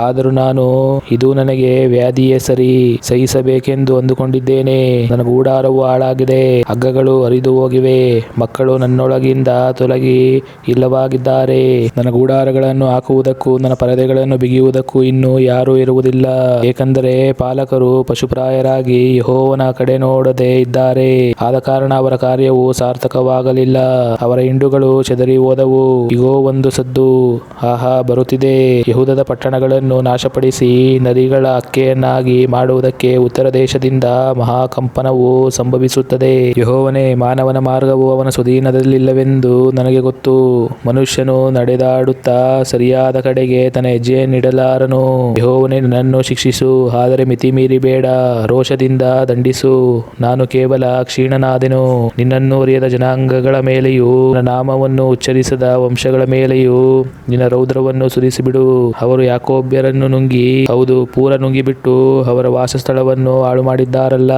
ಆದರೂ ನಾನು, ಇದು ನನಗೆ ವ್ಯಾಧಿಯೇ ಸರಿ, ಸಹಿಸಬೇಕೆಂದು ಅಂದುಕೊಂಡಿದ್ದೇನೆ. ನನ್ನ ಗೂಡಾರವು ಹಾಳಾಗಿದೆ, ಹಗ್ಗಗಳು ಹರಿದು ಹೋಗಿವೆ. ಮಕ್ಕಳು ನನ್ನೊಳಗಿಂದ ತೊಲಗಿ ಇಲ್ಲವಾಗಿದ್ದಾರೆ. ನನ್ನ ಗೂಡಾರಗಳನ್ನು ಹಾಕುವುದಕ್ಕೂ ನನ್ನ ಪರದೆಗಳನ್ನು ಬಿಗಿಯುವುದಕ್ಕೂ ಇನ್ನೂ ಯಾರೂ ಇರುವುದಿಲ್ಲ. ಏಕೆಂದರೆ ಪಾಲಕರು ಪಶುಪ್ರಾಯರಾಗಿ ಯೆಹೋವನ ಕಡೆ ನೋಡದೆ ಇದ್ದಾರೆ. ಆದ ಕಾರಣ ಅವರ ಕಾರ್ಯವು ಸಾರ್ಥಕವಾಗಲಿಲ್ಲ. ಅವರ ಹಿಂಡುಗಳು ಚೆದರಿ ಹೋದವು. ಇಗೋ, ಒಂದು ಸದ್ದು, ಆಹಾ, ಬರುತ್ತಿದೆ. ಯೆಹೂದದ ಪಟ್ಟಣಗಳನ್ನು ನಾಶಪಡಿಸಿ ನದಿಗಳ ಹಕ್ಕೆಯನ್ನಾಗಿ ಮಾಡುವುದಕ್ಕೆ ಉತ್ತರ ದೇಶದಿಂದ ಮಹಾಕಂಪನವು ಸಂಭವಿಸುತ್ತದೆ. ಯೆಹೋವನೇ, ಮಾನವನ ಮಾರ್ಗವು ಅವನ ಸ್ವಾಧೀನದಲ್ಲಿಲ್ಲವೆಂದು ನನಗೆ ಗೊತ್ತು. ಮನುಷ್ಯನು ನಡೆದಾಡುತ್ತಾ ಸರಿಯಾದ ಕಡೆಗೆ ತನ್ನ ಹೆಜ್ಜೆಯನ್ನಿಡಲಾರನು. ಯೆಹೋವನೇ, ನನ್ನನ್ನು ಶಿಕ್ಷಿಸು, ಆದರೆ ಮಿತಿಮೀರಿ ಬೇಡ. ರೋಷದಿಂದ ದಂಡಿಸು, ನಾನು ಕೇವಲ ಕ್ಷೀಣನಾದೆನು. ನಿನ್ನನ್ನು ಅರಿಯದ ಜನಾಂಗಗಳ ಮೇಲೆಯೂ ನಿನ್ನ ನಾಮವನ್ನು ಉಚ್ಚರಿಸದ ವಂಶಗಳ ಮೇಲೆಯೂ ನಿನ್ನ ರೌದ್ರವನ್ನು ಸುರಿಸಿಬಿಡು. ಅವರು ಯಾಕೋಬ್ಯರನ್ನು ನುಂಗಿ, ಹೌದು, ಪೂರ ನುಂಗಿಬಿಟ್ಟು ಅವರ ವಾಸಸ್ಥಳವನ್ನು ಹಾಳು ಮಾಡಿದ್ದಾರಲ್ಲ.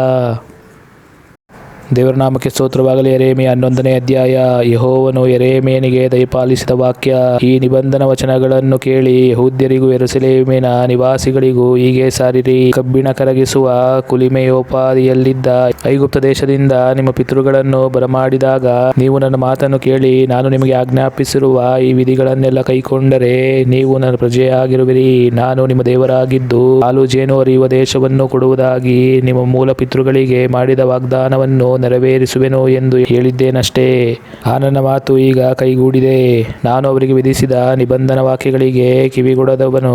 ದೇವರ ನಾಮಕ್ಕೆ ಸ್ತೋತ್ರವಾಗಲಿ. ಯೆರೆಮೀಯ 11ನೇ ಅಧ್ಯಾಯ. ಯೆಹೋವನು ಯೆರೆಮೀಯನಿಗೆ ದಯಪಾಲಿಸಿದ ವಾಕ್ಯ. ಈ ನಿಬಂಧನ ವಚನಗಳನ್ನು ಕೇಳಿ ಯೆಹೂದ್ಯರಿಗೂ ಯೆರೂಸಲೇಮಿನ ನಿವಾಸಿಗಳಿಗೂ ಹೀಗೆ ಸಾರಿರಿ. ಕಬ್ಬಿಣ ಕರಗಿಸುವ ಕುಲಿಮೆಯೋಪಾದಿಯಲ್ಲಿದ್ದ ಐಗುಪ್ತ ದೇಶದಿಂದ ನಿಮ್ಮ ಪಿತೃಗಳನ್ನು ಬರಮಾಡಿದಾಗ ನೀವು ನನ್ನ ಮಾತನ್ನು ಕೇಳಿ ನಾನು ನಿಮಗೆ ಆಜ್ಞಾಪಿಸಿರುವ ಈ ವಿಧಿಗಳನ್ನೆಲ್ಲ ಕೈಕೊಂಡರೆ ನೀವು ನನ್ನ ಪ್ರಜೆಯಾಗಿರುವಿರಿ. ನಾನು ನಿಮ್ಮ ದೇವರಾಗಿದ್ದು ಹಾಲು ಜೇನು ಹರಿಯುವ ದೇಶವನ್ನು ಕೊಡುವುದಾಗಿ ನಿಮ್ಮ ಮೂಲ ಪಿತೃಗಳಿಗೆ ಮಾಡಿದ ವಾಗ್ದಾನವನ್ನು ನೆರವೇರಿಸುವೆನು ಎಂದು ಹೇಳಿದ್ದೇನಷ್ಟೇ. ಆ ನನ್ನ ಮಾತು ಈಗ ಕೈಗೂಡಿದೆ. ನಾನು ಅವರಿಗೆ ವಿಧಿಸಿದ ನಿಬಂಧನ ವಾಕ್ಯಗಳಿಗೆ ಕಿವಿಗೊಡದವನು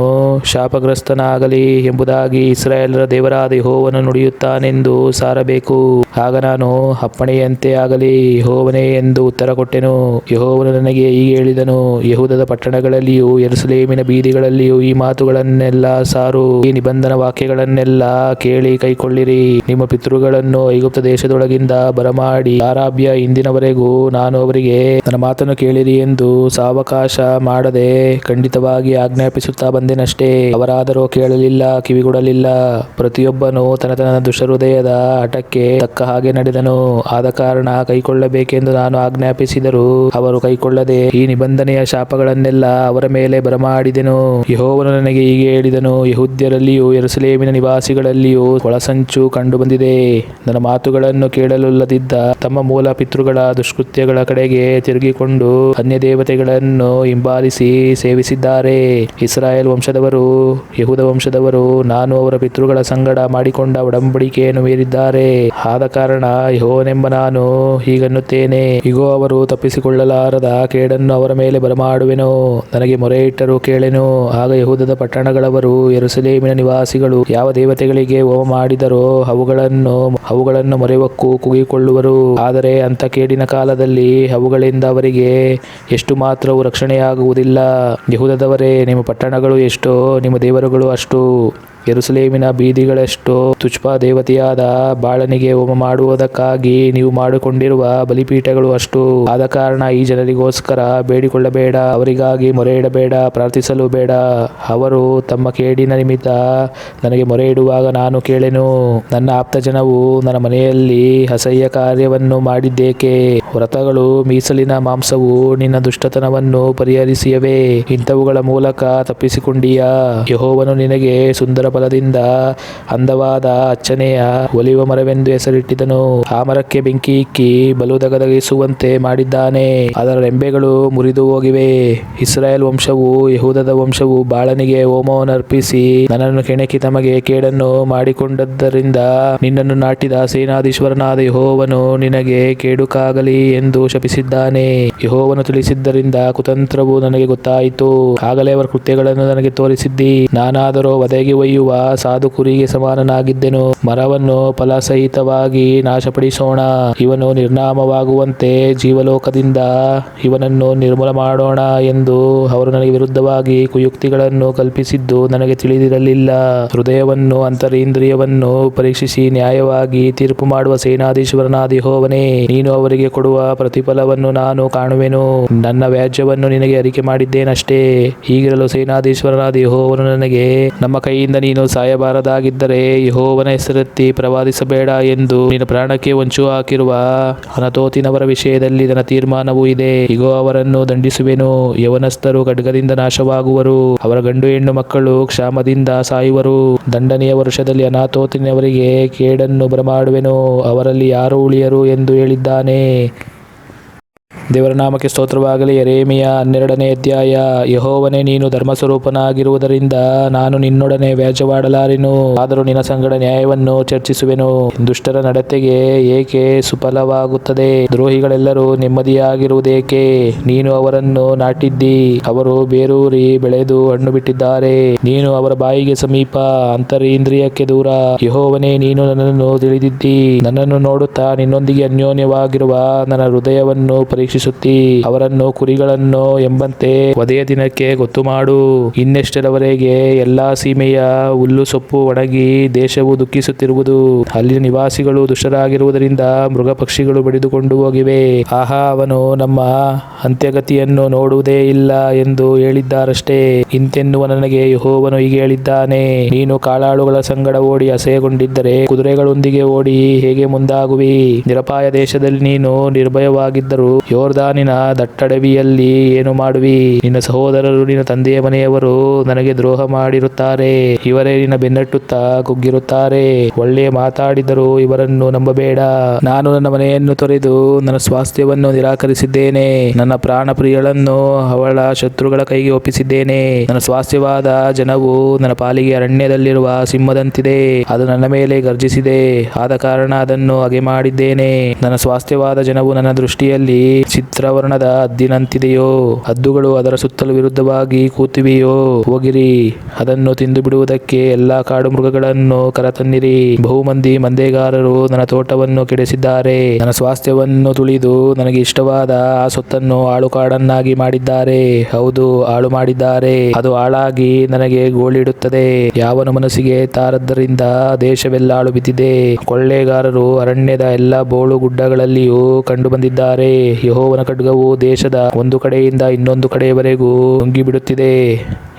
ಶಾಪಗ್ರಸ್ತನಾಗಲಿ ಎಂಬುದಾಗಿ ಇಸ್ರಾಯೇಲರ ದೇವರಾದ ಯೆಹೋವನು ನುಡಿಯುತ್ತಾನೆಂದು ಸಾರಬೇಕು. ಆಗ ನಾನು ಅಪ್ಪಣೆಯಂತೆ ಆಗಲಿ ಯೆಹೋವನೇ ಎಂದು ಉತ್ತರ ಕೊಟ್ಟೆನು. ಯೆಹೋವನು ನನಗೆ ಹೀಗೆ ಹೇಳಿದನು, ಯೆಹೂದದ ಪಟ್ಟಣಗಳಲ್ಲಿಯೂ ಯೆರೂಸಲೇಮಿನ ಬೀದಿಗಳಲ್ಲಿಯೂ ಈ ಮಾತುಗಳನ್ನೆಲ್ಲ ಸಾರು. ಈ ನಿಬಂಧನ ವಾಕ್ಯಗಳನ್ನೆಲ್ಲ ಕೇಳಿ ಕೈಕೊಳ್ಳಿರಿ. ನಿಮ್ಮ ಪಿತೃಗಳನ್ನು ಐಗುಪ್ತ ದೇಶದೊಳಗಿಂದ ಕೈಗಳಿಂದ ಬರಮಾಡಿ ಆರಾಭ್ಯ ಇಂದಿನವರೆಗೂ ನಾನು ಅವರಿಗೆ ನನ್ನ ಮಾತನ್ನು ಕೇಳಿರಿ ಎಂದು ಸಾವಕಾಶ ಮಾಡದೆ ಖಂಡಿತವಾಗಿ ಆಜ್ಞಾಪಿಸುತ್ತಾ ಬಂದೆನಷ್ಟೇ. ಅವರಾದರೂ ಕೇಳಲಿಲ್ಲ, ಕಿವಿಗೊಡಲಿಲ್ಲ. ಪ್ರತಿಯೊಬ್ಬನು ತನ್ನ ದುಷ್ಟಹೃದಯದ ಹಠಕ್ಕೆ ತಕ್ಕ ಹಾಗೆ ನಡೆದನು. ಆದ ಕಾರಣ ಕೈಕೊಳ್ಳಬೇಕೆಂದು ನಾನು ಆಜ್ಞಾಪಿಸಿದರೂ ಅವರು ಕೈಕೊಳ್ಳದೆ ಈ ನಿಬಂಧನೆಯ ಶಾಪಗಳನ್ನೆಲ್ಲ ಅವರ ಮೇಲೆ ಬರಮಾಡಿದೆನು. ಯೆಹೋವನು ನನಗೆ ಹೀಗೆ ಹೇಳಿದನು, ಯೆಹೂದ್ಯರಲ್ಲಿಯೂ ಯೆರೂಸಲೇಮಿನ ನಿವಾಸಿಗಳಲ್ಲಿಯೂ ಒಳಸಂಚು ಕಂಡು ಬಂದಿದೆ. ನನ್ನ ಮಾತುಗಳನ್ನು ಕೇಳಲೊಲ್ಲದಿದ್ದ ತಮ್ಮ ಮೂಲ ಪಿತೃಗಳ ದುಷ್ಕೃತ್ಯಗಳ ಕಡೆಗೆ ತಿರುಗಿಕೊಂಡು ಅನ್ಯ ದೇವತೆಗಳನ್ನು ಹಿಂಬಾಲಿಸಿ ಸೇವಿಸಿದ್ದಾರೆ. ಇಸ್ರಾಯೇಲ್ ವಂಶದವರು, ಯೆಹೂದ ವಂಶದವರು ನಾನು ಅವರ ಪಿತೃಗಳ ಸಂಗಡ ಮಾಡಿಕೊಂಡ ಒಡಂಬಡಿಕೆಯನ್ನು ಮೀರಿದ್ದಾರೆ. ಆದ ಕಾರಣ ಯೆಹೋವನೆಂಬ ನಾನು ಹೀಗನ್ನುತ್ತೇನೆ, ಇಗೋ ಅವರು ತಪ್ಪಿಸಿಕೊಳ್ಳಲಾರದ ಕೇಡನ್ನು ಅವರ ಮೇಲೆ ಬರಮಾಡುವೆನು. ನನಗೆ ಮೊರೆಯಿಟ್ಟರೂ ಕೇಳೆನು. ಆಗ ಯೆಹೂದದ ಪಟ್ಟಣಗಳವರು, ಯೆರೂಸಲೇಮಿನ ನಿವಾಸಿಗಳು ಯಾವ ದೇವತೆಗಳಿಗೆ ಹೋಮ ಮಾಡಿದರೋ ಅವುಗಳನ್ನು ಮೊರೆಹೊಕ್ಕು ಕೂಗಿಕೊಳ್ಳುವರು. ಆದರೆ ಅಂಥ ಕೇಡಿನ ಕಾಲದಲ್ಲಿ ಅವುಗಳಿಂದ ಅವರಿಗೆ ಎಷ್ಟು ಮಾತ್ರವೂ ರಕ್ಷಣೆಯಾಗುವುದಿಲ್ಲ. ಯೆಹೂದದವರೇ, ನಿಮ್ಮ ಪಟ್ಟಣಗಳು ಎಷ್ಟೋ, ನಿಮ್ಮ ದೇವರುಗಳು ಅಷ್ಟು. ಯೆರೂಸಲೇಮಿನ ಬೀದಿಗಳೆಷ್ಟೋ ತುಚ್ಛ ದೇವತೆಯಾದ ಬಾಳನಿಗೆ ಹೋಮ ಮಾಡುವುದಕ್ಕಾಗಿ ನೀವು ಮಾಡಿಕೊಂಡಿರುವ ಬಲಿಪೀಠಗಳು ಅಷ್ಟು. ಆದ ಕಾರಣ ಈ ಜನರಿಗೋಸ್ಕರ ಬೇಡಿಕೊಳ್ಳಬೇಡ, ಅವರಿಗಾಗಿ ಮೊರೆ ಇಡಬೇಡ, ಪ್ರಾರ್ಥಿಸಲು ಬೇಡ. ಅವರು ತಮ್ಮ ಕೇಡಿನ ನಿಮಿತ್ತ ನನಗೆ ಮೊರೆ ಇಡುವಾಗ ನಾನು ಕೇಳೆನು. ನನ್ನ ಆಪ್ತಜನವು ನನ್ನ ಮನೆಯಲ್ಲಿ ಅಸಹ್ಯ ಕಾರ್ಯವನ್ನು ಮಾಡಿದ್ದೇಕೆ? ವ್ರತಗಳು, ಮೀಸಲಿನ ಮಾಂಸವು ನಿನ್ನ ದುಷ್ಟತನವನ್ನು ಪರಿಹರಿಸಿಯವೆ. ಇಂಥವುಗಳ ಮೂಲಕ ತಪ್ಪಿಸಿಕೊಂಡೀಯಾ? ಯೆಹೋವನು ನಿನಗೆ ಸುಂದರ ಫಲದಿಂದ ಅಂದವಾದ ಅಚ್ಚನೆಯ ಒಲಿವ ಮರವೆಂದು ಹೆಸರಿಟ್ಟಿದನು. ಆ ಮರಕ್ಕೆ ಬೆಂಕಿ ಇಕ್ಕಿ ಬಲು ದಗದಗಿಸುವಂತೆ ಮಾಡಿದ್ದಾನೆ. ಅದರ ರೆಂಬೆಗಳು ಮುರಿದು ಹೋಗಿವೆ. ಇಸ್ರಾಯೇಲ್ ವಂಶವು, ಯೆಹೂದದ ವಂಶವು ಬಾಳನಿಗೆ ಹೋಮವನ್ನು ಅರ್ಪಿಸಿ ನನ್ನನ್ನು ಕೆಣಕಿ ತಮಗೆ ಕೇಡನ್ನು ಮಾಡಿಕೊಂಡದ್ದರಿಂದ ನಿನ್ನನ್ನು ನಾಟಿದ ಸೇನಾಧೀಶ್ವರನಾದ ಯೆಹೋವನು ನಿನಗೆ ಕೇಡುಕಾಗಲಿ ಎಂದು ಶಪಿಸಿದ್ದಾನೆ. ಯೆಹೋವನು ತಿಳಿಸಿದ್ದರಿಂದ ಕುತಂತ್ರವು ನನಗೆ ಗೊತ್ತಾಯಿತು. ಆಗಲೇ ಅವರ ಕೃತ್ಯಗಳನ್ನು ನನಗೆ ತೋರಿಸಿದ್ದಿ. ನಾನಾದರೋ ವಧೆಗೆ ಒಯ್ಯುವ ಸಾಧು ಕುರಿಗೆ ಸಮಾನನಾಗಿದ್ದೆನು. ಮರವನ್ನು ಫಲಸಹಿತವಾಗಿ ನಾಶಪಡಿಸೋಣ, ಇವನು ನಿರ್ನಾಮವಾಗುವಂತೆ ಜೀವಲೋಕದಿಂದ ಇವನನ್ನು ನಿರ್ಮೂಲ ಮಾಡೋಣ ಎಂದು ಅವರು ನನಗೆ ವಿರುದ್ಧವಾಗಿ ಕುಯುಕ್ತಿಗಳನ್ನು ಕಲ್ಪಿಸಿದ್ದು ನನಗೆ ತಿಳಿದಿರಲಿಲ್ಲ. ಹೃದಯವನ್ನು ಅಂತರಿಂದ್ರಿಯವನ್ನು ಪರೀಕ್ಷಿಸಿ ನ್ಯಾಯವಾಗಿ ತೀರ್ಪು ಮಾಡುವ ಸೇನಾಧೀಶ್ವರನಾದ ಯೆಹೋವನೇ, ನೀನು ಅವರಿಗೆ ಕೊಡುವ ಪ್ರತಿಫಲವನ್ನು ನಾನು ಕಾಣುವೆನು. ನನ್ನ ವ್ಯಾಜ್ಯವನ್ನು ನಿನಗೆ ಅರಿಕೆ ಮಾಡಿದ್ದೇನಷ್ಟೇ. ಹೀಗಿರಲು ಸೇನಾಧೀಶ್ವರನಾದ ಯೆಹೋವನು ನನಗೆ, ನಮ್ಮ ಕೈಯಿಂದ ನೀನು ಸಾಯಬಾರದಾಗಿದ್ದರೆ ಯೆಹೋವನ ಹೆಸರೆತ್ತಿ ಪ್ರವಾದಿಸಬೇಡ ಎಂದು ನಿನ್ನ ಪ್ರಾಣಕ್ಕೆ ಹೊಂಚು ಹಾಕಿರುವ ಅನತೋತಿನವರ ವಿಷಯದಲ್ಲಿ ನನ್ನ ತೀರ್ಮಾನವೂ ಇದೆ. ಇಗೋ ಅವರನ್ನು ದಂಡಿಸುವೆನು. ಯೌವನಸ್ಥರು ಖಡ್ಗದಿಂದ ನಾಶವಾಗುವರು, ಅವರ ಗಂಡು ಹೆಣ್ಣು ಮಕ್ಕಳು ಕ್ಷಾಮದಿಂದ ಸಾಯುವರು. ದಂಡನೆಯ ವರ್ಷದಲ್ಲಿ ಅನಾತೋತಿನವರಿಗೆ ಕೇಡನ್ನು ಬರಮಾಡುವೆನು, ಅವರಲ್ಲಿ ಯಾರು ಉಳಿಯರು ಎಂದು ಹೇಳಿದ್ದಾನೆ. ದೇವರ ನಾಮಕ್ಕೆ ಸ್ತೋತ್ರವಾಗಲಿ. ಯೆರೆಮೀಯ 12ನೇ ಅಧ್ಯಾಯ. ಯೆಹೋವನೇ, ನೀನು ಧರ್ಮಸ್ವರೂಪನಾಗಿರುವುದರಿಂದ ನಾನು ನಿನ್ನೊಡನೆ ವ್ಯಾಜ್ಯವಾಡಲಾರೆನು. ಆದರೂ ನಿನ್ನ ಸಂಗಡ ನ್ಯಾಯವನ್ನು ಚರ್ಚಿಸುವೆನು. ದುಷ್ಟರ ನಡತೆಗೆ ಏಕೆ ಸುಫಲವಾಗುತ್ತದೆ? ದ್ರೋಹಿಗಳೆಲ್ಲರೂ ನೆಮ್ಮದಿಯಾಗಿರುವುದೇಕೆ? ನೀನು ಅವರನ್ನು ನಾಟಿದ್ದಿ, ಅವರು ಬೇರೂರಿ ಬೆಳೆದು ಹಣ್ಣು ಬಿಟ್ಟಿದ್ದಾರೆ. ನೀನು ಅವರ ಬಾಯಿಗೆ ಸಮೀಪ, ಅಂತರಿಂದ್ರಿಯಕ್ಕೆ ದೂರ. ಯೆಹೋವನೇ, ನೀನು ನನ್ನನ್ನು ತಿಳಿದಿದ್ದಿ. ನನ್ನನ್ನು ನೋಡುತ್ತಾ ನಿನ್ನೊಂದಿಗೆ ಅನ್ಯೋನ್ಯವಾಗಿರುವ ನನ್ನ ಹೃದಯವನ್ನು ಪರೀಕ್ಷಿಸುತ್ತಿ. ಅವರನ್ನು ಕುರಿಗಳನ್ನು ಎಂಬಂತೆ ವಧೆಯ ದಿನಕ್ಕೆ ಗೊತ್ತು ಮಾಡು. ಇನ್ನೆಷ್ಟರವರೆಗೆ ಎಲ್ಲಾ ಸೀಮೆಯ ಹುಲ್ಲು ಸೊಪ್ಪು ಒಣಗಿ ದೇಶವು ದುಃಖಿಸುತ್ತಿರುವುದು? ಅಲ್ಲಿನ ನಿವಾಸಿಗಳು ದುಷ್ಟರಾಗಿರುವುದರಿಂದ ಮೃಗ ಪಕ್ಷಿಗಳು ಬಡಿದುಕೊಂಡು ಹೋಗಿವೆ. ಆಹಾ, ಅವನು ನಮ್ಮ ಅಂತ್ಯಗತಿಯನ್ನು ನೋಡುವುದೇ ಇಲ್ಲ ಎಂದು ಹೇಳಿದ್ದಾರಷ್ಟೇ. ಇಂತೆನ್ನುವ ನನಗೆ ಯೆಹೋವನು ಹೀಗೆ ಹೇಳಿದ್ದಾನೆ, ನೀನು ಕಾಲಾಳುಗಳ ಸಂಗಡ ಓಡಿ ಅಸಹ್ಯಗೊಂಡಿದ್ದರೆ ಕುದುರೆಗಳೊಂದಿಗೆ ಓಡಿ ಹೇಗೆ ಮುಂದಾಗುವಿ? ನಿರಪಾಯ ದೇಶದಲ್ಲಿ ನೀನು ನಿರ್ಭಯವಾಗಿದ್ದರೂ ಯೋರ್ದಾನಿನ ದಟ್ಟಡವಿಯಲ್ಲಿ ಏನು ಮಾಡುವಿ? ನಿನ್ನ ಸಹೋದರರು, ನಿನ್ನ ತಂದೆಯ ಮನೆಯವರು ನನಗೆ ದ್ರೋಹ ಮಾಡಿರುತ್ತಾರೆ. ಇವರೇ ನಿನ್ನ ಬೆನ್ನಟ್ಟುತ್ತಾ ಕುಗ್ಗಿರುತ್ತಾರೆ. ಒಳ್ಳೆಯ ಮಾತಾಡಿದರೂ ಇವರನ್ನು ನಂಬಬೇಡ. ನಾನು ನನ್ನ ಮನೆಯನ್ನು ತೊರೆದು ನನ್ನ ಸ್ವಾಸ್ಥ್ಯವನ್ನು ನಿರಾಕರಿಸಿದ್ದೇನೆ. ನನ್ನ ಪ್ರಾಣ ಪ್ರಿಯಳನ್ನು ಅವಳ ಶತ್ರುಗಳ ಕೈಗೆ ಒಪ್ಪಿಸಿದ್ದೇನೆ. ನನ್ನ ಸ್ವಾಸ್ಥ್ಯವಾದ ಜನವು ನನ್ನ ಪಾಲಿಗೆ ಅರಣ್ಯದಲ್ಲಿರುವ ಸಿಂಹದಂತಿದೆ. ಅದು ನನ್ನ ಮೇಲೆ ಗರ್ಜಿಸಿದೆ, ಆದ ಕಾರಣ ಅದನ್ನು ಹಗೆ ಮಾಡಿದ್ದೇನೆ. ನನ್ನ ಸ್ವಾಸ್ಥ್ಯವಾದ ಜನವು ನನ್ನ ದೃಷ್ಟಿಯಲ್ಲಿ ಚಿತ್ರವರ್ಣದ ಹದ್ದಿನಂತಿದೆಯೋ? ಹದ್ದುಗಳು ಅದರ ಸುತ್ತಲೂ ವಿರುದ್ಧವಾಗಿ ಕೂತಿವೆಯೋ? ಹೋಗಿರಿ, ಅದನ್ನು ತಿಂದು ಬಿಡುವುದಕ್ಕೆ ಎಲ್ಲಾ ಕಾಡು ಮೃಗಗಳನ್ನು ಕರತನ್ನಿರಿ. ಬಹುಮಂದಿ ಮಂದೆಗಾರರು ನನ್ನ ತೋಟವನ್ನು ಕೆಡಿಸಿದ್ದಾರೆ. ನನ್ನ ಸ್ವಾಸ್ಥ್ಯವನ್ನು ತುಳಿದು ನನಗೆ ಇಷ್ಟವಾದ ಆ ಸೊತ್ತನ್ನು ಹಾಳುಕಾಡನ್ನಾಗಿ ಮಾಡಿದ್ದಾರೆ. ಹೌದು, ಹಾಳು ಮಾಡಿದ್ದಾರೆ. ಅದು ಹಾಳಾಗಿ ನನಗೆ ಗೋಳಿಡುತ್ತದೆ. ಯಾವನ ಮನಸ್ಸಿಗೆ ತಾರದ್ದರಿಂದ ದೇಶವೆಲ್ಲ ಹಾಳು ಬಿದ್ದಿದೆ. ಕೊಳ್ಳೆಗಾರರು ಅರಣ್ಯದ ಎಲ್ಲ ಬೋಳು ಗುಡ್ಡಗಳಲ್ಲಿಯೂ ಕಂಡು ಬಂದಿದ್ದಾರೆ. ಯೆಹೋವನ ಖಡ್ಗವು ದೇಶದ ಒಂದು ಕಡೆಯಿಂದ ಇನ್ನೊಂದು ಕಡೆಯವರೆಗೂ ನುಂಗಿಬಿಡುತ್ತಿದೆ.